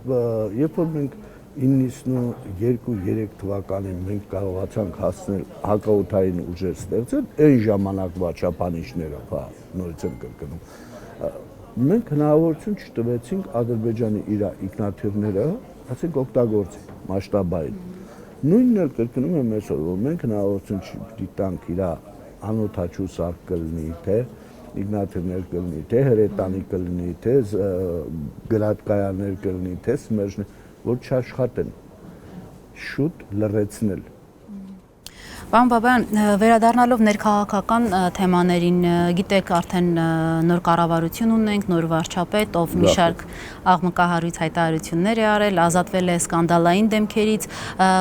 երբ որ մենք 92-3 թվականին մենք կարողացանք հասնել հակաօդային ուժեր ստեղծել այն ժամանակվա չափանիշները նորից եմ կրկնում մենք հնարավորություն չտվեցինք Ադրբեջանի իր ինքնաթիռները ասենք օգտագործի մասշտաբային նույնն էլ կրկնում եմ այսօր որ մենք հնարավորություն չպիտի տանք իր անօդաչու սարք կլինի թե ինքնաթիռներ կլինի թե հրետանի կլինի թե գրադկայաններ կլինի թե սմերժներ որ չաշխատեն շուտ լրացնել Պարոն Բաբայան, վերադառնալով ներքաղաքական թեմաներին, գիտեք արդեն նոր կառավարություն ունենք, նոր վարչապետ, ով մի շարք աղմկահարույց հայտարարություններ է արել, ազատվել է սկանդալային դեմքերից,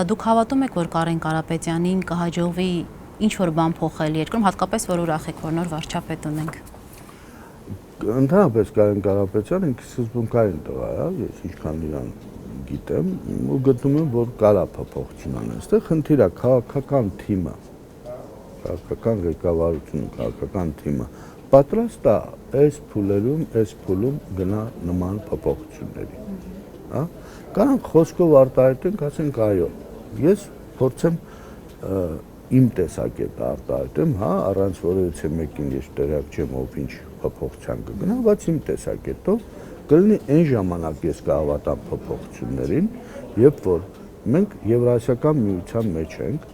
դուք հավատում եք, որ Կարեն Կարապետյանին կհաջողվի ինչ-որ բան փոխել երկրում, հատկապես որ ուրախ եք, որ նոր վարչապետ ունենք։ Ընդհանրապես Կարեն Կարապետյանը ինքը սկզբունքային տղա է, ես ինչքան իրան գիտեմ ու գտնում եմ որ կարա փոփոխություն անել այստեղ խնդիրը քաղաքական թիմը քաղաքական ղեկավարությունը քաղաքական թիմը պատրաստ է այս փուլում գնա նման փոփոխությունների հա կանք խոսքով արտահայտենք ասենք այո ես փորձեմ իմ տեսակետը արտահայտեմ հա առանց որևէ մեկին ես տեղյակ չեմ ով ինչ փոփոխության կգնա բայց իմ տեսակետով կլինի այն ժամանակ ես կհավատամ փոփոխություններին, երբ որ մենք Եվրասիական միության մեջ ենք,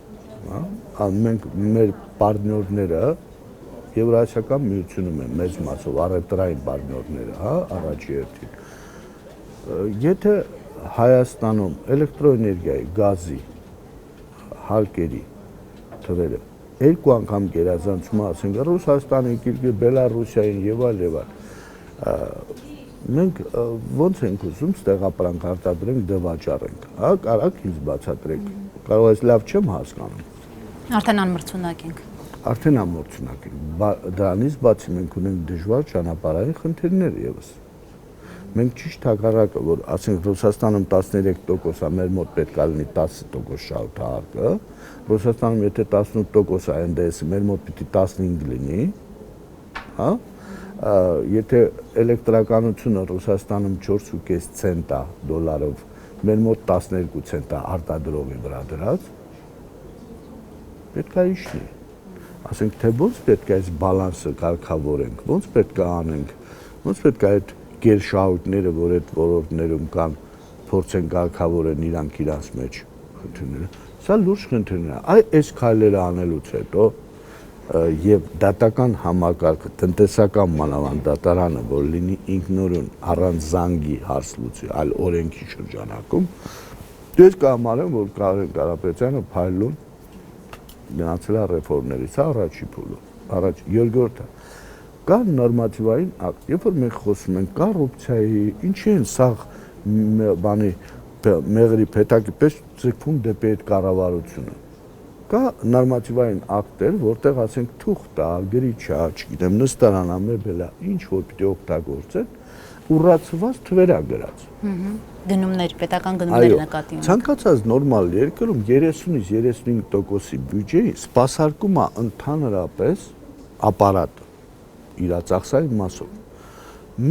հա, մենք մեր պարտներները Եվրասիական միությունում են մեծ մասով առևտրային պարտներները, հա, առաջի հերթին։ Եթե Հայաստանում էլեկտրոէներգիայի, գազի, հարկերի թվերը երկու անգամ գերազանցում ասենք Ռուսաստանի, Բելարուսիային եւ այլ մենք ոնց ենք ուզում ստեղապրանք արտադրենք դե վաճառենք հա կարակ ինձ բացատրեք կարող ես լավ չեմ հասկանում արդեն անմրցունակ ենք դրանից բացի մենք ունենք դժվար ճանապարհային խնդիրներ եւս մենք ճիշտ հակառակը որ ասենք Ռուսաստանում 13% է մեր մոտ պետք է լինի 10% շահութահարկը Ռուսաստանում եթե 18% է ՆԴՍ-ը մեր մոտ պիտի 15 լինի հա եթե էլեկտրականությունը Ռուսաստանում 4.5 ցենտ է դոլարով, մեր մոտ 12 ցենտ է արտադրողի վրա դրած, պետք է իշնի։ Ասենք թե ոնց պետք է այս բալանսը կարգավորենք, ոնց պետք է անենք, ոնց պետք է այդ գերշահույթները, որ այդ ոլորտներում կան, փորձեն կարգավորեն իրանք իրանց մեջ խնդիրները։ Սա լուրջ խնդիրներ է։ Այ այս քայլերը անելուց հետո եւ դատական համակարգը տնտեսական մանավանդ դատարանը որ լինի ինքնուրույն առանց զանգի հարց լուծի այլ օրենքի շրջանակում դες կհամարեմ որ Կարեն Կարապետյանը փայլուն գնացել է ռեֆորմներից առաջի փուլը առաջ երկրորդը կա նորմատիվային ակտ երբ որ մենք խոսում ենք կոռուպցիայի ինչի են սա բանի մեղրի փետակի պես ձգվում դեպի այդ կառավարությունը կա նորմատիվային ակտեր, որտեղ ասենք թուղթ է, գրիչա, չգիտեմ, նստարան, ամեբելա, ինչ որ պիտի օգտագործեն, ուռացված թվեր է գրած։ Գնումներ, պետական գնումներ նկատի ունենք։ Ցանկացած նորմալ երկրում 30-ից 35%-ի բյուջեի սպասարկում է ընդհանրապես ապարատը իր ծախսային մասով։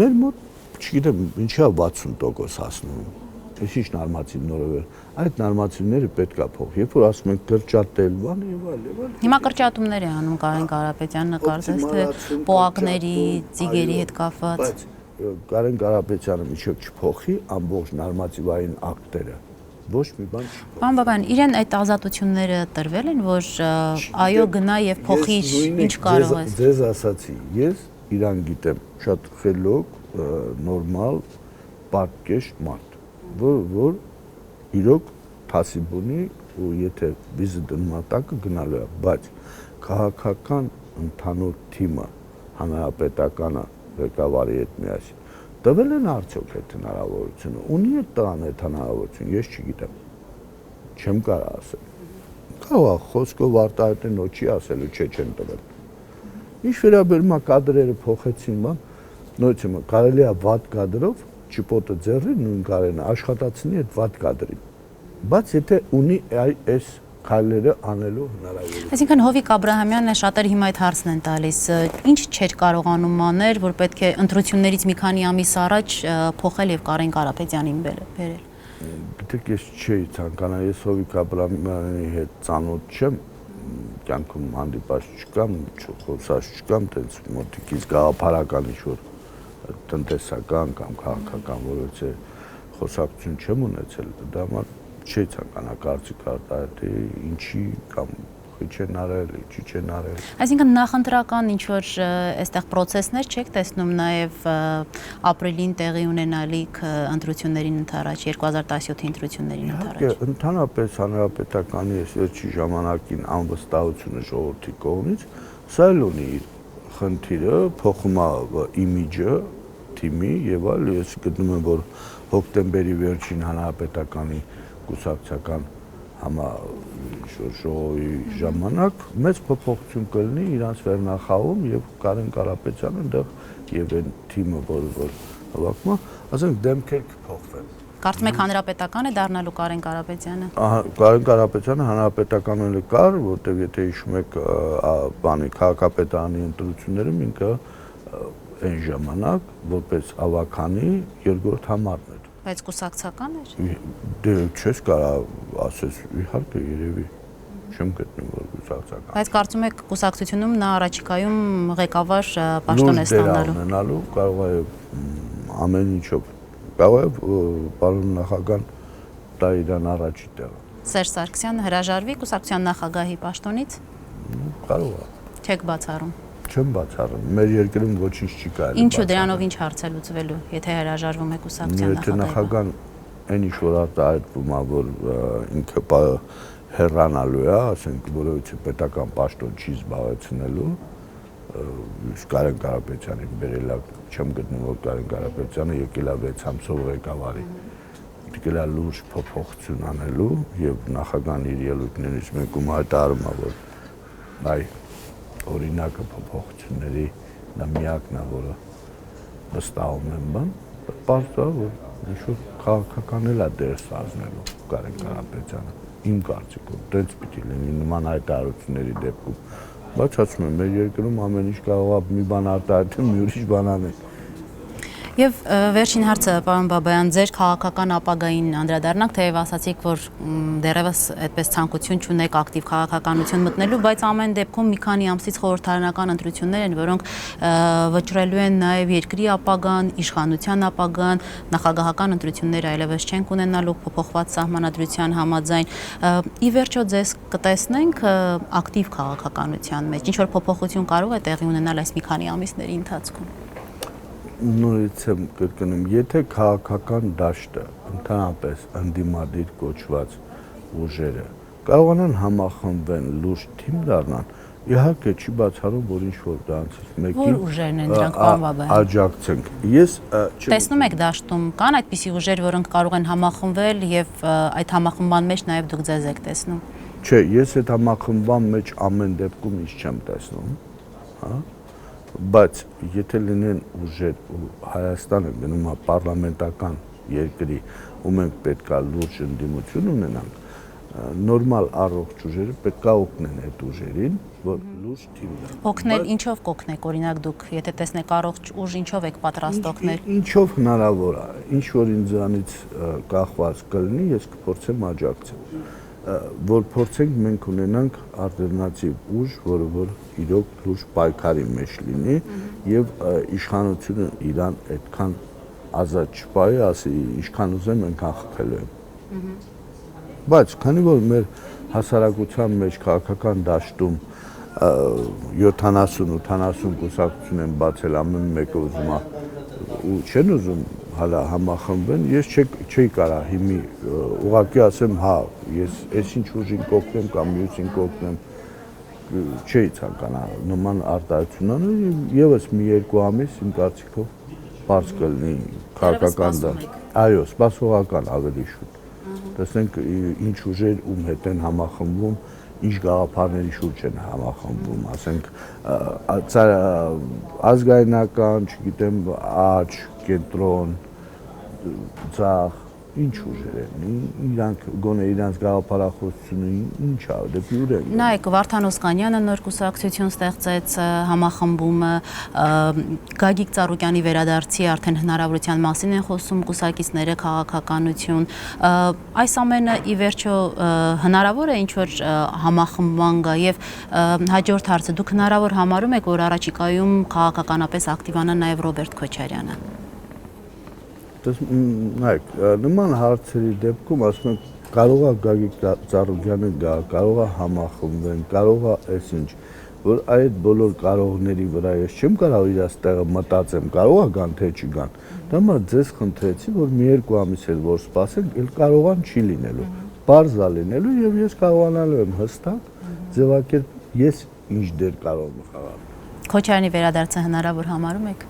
Մեր մոտ, չգիտեմ, ինչի է 60% հասնում։ Ես ինչ նորմատիվ նորովեր, այդ նորմատիվները պետք է փոխ, երբ որ ասում են կրճատել, բան եւ այլ։ Հիմա կրճատումներ է անում Կարեն Կարապետյանը նկարծես թե պոակների, ծիգերի հետ կապված։ Բայց Կարեն Կարապետյանը միջով չփոխի ամբողջ նորմատիվային ակտերը, ոչ մի բան չի։ Պարոն Բաբայան, իրեն այդ ազատությունները տրվել են, որ այո գնա եւ փոխի ինչ կարող է։ Ձեզ ասացի, ես իրան գիտեմ շատ խելոք, նորմալ, պարտքեշտ մարդ, որ իրոք թասիբ ունի ու եթե վիզը դնմատակը գնալու է, բայց քաղաքական ընդհանուր թիմը հանրապետականը ղեկավարի հետ միասին տվել են արդյոք այդ հնարավորությունը, ունի այդ տղան այդ հնարավորություն, ես չգիտեմ, չեմ կարող ասել, կարող է խոսքով արտահայտեն ու չի ասելու, չեն տվել, ինչ վերաբերում է կադրերը փոխեցին, նույնիսկ կարելի է վատ կադրով ճիպոտը ձեռի նույն կարեն աշխատացնի այդ վատ կադրին, բայց եթե ունի այս քայլերը անելու հնարավորություն։ Այսինքն Հովիկ Աբրահամյանն է շատերը հիմա այդ հարցն են տալիս, ինչ չէր կարողանում անել, որ պետք է ընտրություններից մի քանի ամիս առաջ փոխել եւ Կարեն Կարապետյանին բերել։ Գիտեք, ես չէի ցանկանա, ես Հովիկ Աբրահամյանի հետ ծանոթ չեմ, կյանքում հանդիպած չկամ, խոսած չկամ, տենց մոտիկից գաղափարական ինչ-որ տնտեսական կամ քաղաքական որոշ խոսակցություն չեմ ունեցել, դա համար չի ցանկանա կարծիք արտահայտի, ինչի կամ չեն արել, ինչի չեն արել։ Այսինքն նախընտրական ինչ-որ այստեղ process-ներ չեք տեսնում նաև ապրիլին տեղի ունենալիք ընտրություններին ընդառաջ, 2017-ի ընտրություններին ընդառաջ։ Իհարկե, ընդհանրապես հանրապետականի այս վերջի ժամանակին անվստահությունը ժողովրդի կողմից, սա էլ ունի իր խնդիրը, փոխում է իմիջը թիմի եւ այլ, ես գտնում եմ, որ հոկտեմբերի վերջին հանրապետականի կուսակցական համաժողովի ժամանակ մեծ փոփոխություն կլինի իրանց վերնախավում եւ Կարեն Կարապետյանը այնտեղ եւ այն թիմը, որ հավաքում է, ասենք դեմքեր կփոխվեն։ Կարծում եք հանրապետական է դառնալու Կարեն Կարապետյանը։ Կարեն Կարապետյանը հանրապետականն էլ կար, որտեղ եթե հիշում եք բանի քաղաքապետարանի ընտրություններում ինքը այն ժամանակ որպես ավականի երկրորդ համարն էր։ Բայց կուսակցական էր։ Դե չես կարող ասես իհարկե երևի չեմ գտնում որ կուսակցական։ Բայց կարծում եք կուսակցությունում նա առաջիկայում ղեկավար պաշտոն է ստանալու։ Կարող է ամեն ինչով։ Կարող է պարոն նախագահան տա իրան առաջի տեղը։ Սերժ Սարգսյանը հրաժարվի կուսակցության նախագահի պաշտոնից։ Կարող է։ Չեք բացառում։ Չեմ բացառում։ Մեր երկրում ոչինչ չի կարելի։ Ինչու դրանով ինչ հարց է լուծվելու, եթե հրաժարվում է կուսակցության նախագահը։ Եթե նախագահան այն ինչ որ արտահայտվում է, որ ինքը հեռանալու է, ասենք, որովհետեւ պետական պաշտոն չի զբաղեցնելու, Կարեն Կարապետյանին բերելա, չեմ գտնում որ Կարեն Կարապետյանը եկել է 6 ամսով ղեկավարի։ Եկել է լուրջ փոփոխություն անելու եւ նախագահան իր ելույթներից մեկում հայտարարում է, որ այ օրինակը փոփոխությունների դա միակն է, որը վստահում եմ բան, պարզ է, որ ինչ-որ քաղաքական էլ է դեր ստանձնելու Կարեն Կարապետյանը, իմ կարծիքով, տենց պիտի լինի նման հայտարարությունների դեպքում, բայց ասում եմ, մեր երկրում ամեն ինչ կարող է մի բան արտահայտել, մի ուրիշ բան անել։ Եվ վերջին հարցը, պարոն Բաբայան, ձեր քաղաքական ապագային անդրադառնանք, թեև ասացիք, որ դեռևս այդպես ցանկություն չունեք ակտիվ քաղաքականություն մտնելու, բայց ամեն դեպքում մի քանի ամսից խորհրդարանական ընտրություններ են, որոնք վճռելու են նաև երկրի ապագան, իշխանության ապագան, նախագահական ընտրություններ այլևս չենք ունենալու փոփոխված սահմանադրության համաձայն։ Ի վերջո ձեզ կտեսնենք ակտիվ քաղաքականության մեջ, ինչ որ փոփոխություն կարող է տեղի ունենալ այս մի քանի ամիսների ընթացքում։ Նորից եմ կրկնում, եթե քաղաքական դաշտը ընդհանրապես ընդդիմադիր կոչված ուժերը կարողանան համախմբվեն լուրջ թիմ դառնան, իհարկե չի բացառում, որ ինչ-որ դրանցից մեկին Որ ուժերն են դրանք, պարոն Բաբայան։ Աջակցենք։ Ես տեսնում եք դաշտում կան այդպիսի ուժեր, որոնք կարող են համախմբվել եւ այդ համախմբման մեջ նաեւ դուք ձեզ եք տեսնում։ Չէ, ես այդ համախմբման մեջ ամեն դեպքում ինչ չեմ տեսնում, հա։ Բայց եթե լինեն ուժեր ու Հայաստանը գնում է պարլամենտական երկրի ու մենք պետքա լուրջ ընդդիմություն ունենանք, նորմալ առողջ ուժերը պետքա օգնեն այդ ուժերին, որ լուրջ թիմ դառնան։ Օգնել ինչով կօգնեք, օրինակ դուք, եթե տեսնեք առողջ ուժ, ինչով եք պատրաստ օգնել։ Ինչով հնարավոր է, ինչ որ ինձանից կախված կլինի, ես կփորձեմ աջակցել, որ փորձենք մենք ունենանք ալտերնատիվ ուժ, որը որ իրոք լուրջ պայքարի մեջ լինի եւ իշխանությունը իրան այդքան ազատ չպայի, ասի ինչքան ուզեմ այնքան խփելու եմ։ բայց քանի որ մեր հասարակության մեջ քաղաքական դաշտում 70-80 կուսակցություն են բացել, ամեն մեկը ուզում է ու չեն ուզում հալա համախմբեն, ես չի կարա հիմի ուղղակի ասեմ, հա, ես այսինչ ուժին կօգնեմ կամ մյուսին կօգնեմ, չի ցանկանա նման արտահայտություն անել, եւս մի երկու ամիս իմ կարծիքով բարձ կլինի քաղաքական դա։ Այո, սպասողական ավելի շուտ։ Տեսնենք ինչ ուժեր ում հետ են համախմբվում, ինչ գաղափարների շուրջ են համախմբվում, ասենք ազգայնական, չգիտեմ, աճ, կենտրոն, ցախ, ինչ ուժեր են, իրանք գոնե իրանք գաղափարախոսությունը ինչ է, դեպի ուր են։ Նայեք, Վարդան Օսկանյանը նոր կուսակցություն ստեղծեց համախմբումը, Գագիկ Ծառուկյանի վերադարձի արդեն հնարավորության մասին են խոսում կուսակիցները, քաղաքականություն, այս ամենը ի վերջո հնարավոր է ինչ-որ համախմբման գա եւ հաջորդ հարցը, դուք հնարավոր համարում եք, որ առաջիկայում քաղաքականապես ակտիվանա նաեւ Ռոբերտ Քոչարյանը։ Նայեք, նման հարցերի դեպքում ասում եմ կարող է Գագիկ Ծառուկյանը գա, կարող է համախմբեն, կարող է այսինչ, որ այդ բոլոր կարողների վրա ես չեմ կարող իրաց տեղը մտածեմ, կարող է գան թե չգան։ Դա համար ձեզ խնդրեցի, որ մի երկու ամիս էլ որ սպասենք, էլ կարողան չի լինելու, բարձ է լինելու եւ ես կարողանալու եմ հստակ ձևակերպ ես ինչ դեր կարող եմ խաղալ։ Քոչարյանի վերադարձը հնարավոր համարում եք։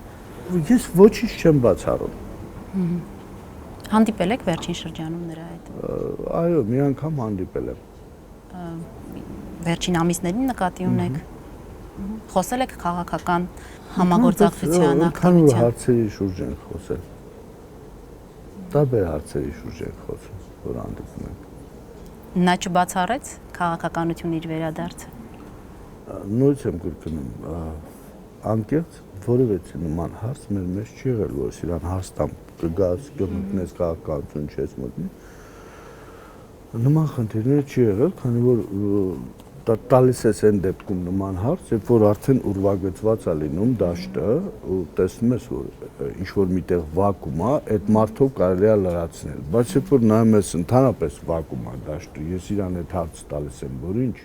Ես ոչինչ չեմ բացառում։ Հանդիպել եք վերջին շրջանում նրա հետ։ Այո, մի անգամ հանդիպել եմ։ Վերջին ամիսներին նկատի ունեք։ Խոսել եք քաղաքական համագործակցության ակտիվության։ Հարցերի շուրջ են խոսել։ Տարբեր հարցերի շուրջ են խոսել, որ հանդիպում ենք։ Նա չբացառեց քաղաքականություն իր վերադարձը։ Նույնիսկ եմ կրկնում, անկեղծ որևէ նման հարց մեր մեջ չի եղել, որ իրան հարց տամ կգաս, կմտնես քաղաքականություն չես մտնի։ Նման խնդիրներ չի եղել, քանի որ տալիս ես այն դեպքում նման հարց, երբ որ արդեն ուրվագծված է լինում դաշտը, ու տեսնում ես, որ ինչ-որ միտեղ վակուում է, այդ մարդով կարելի է լրացնել, բայց երբ որ նայում ես ընդհանրապես վակուում է դաշտը, ես իրան այդ հարցը տալիս եմ, որ ինչ։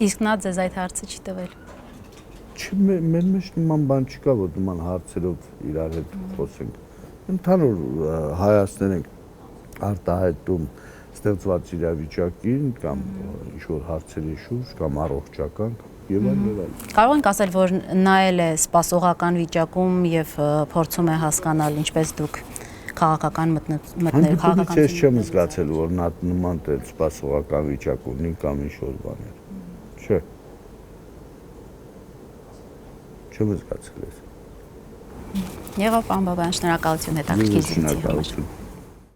Իսկ նա ձեզ այդ հարցը չի տվել։ Մեր մեջ նման բան չկա, որ նման հարցերով իրար հետ խոսենք։ Ընդհանուր հայացքներ ենք արտահայտում ստեղծված իրավիճակին կամ ինչ-որ հարցերի շուրջ կամ առողջական եւ այլն։ Կարող ենք ասել, որ նա էլ է սպասողական վիճակում եւ փորձում է հասկանալ ինչպես դուք քաղաքական մտնել քաղաքական։ Ես չեմ զգացել, որ նա նման սպասողական վիճակ ունի կամ ինչ-որ բաներ։ Չէ։ Չեմ զգացել ես։ Եվ պարոն Բաբայան, շնորհակալություն հետաքրքիր զրույցի համար։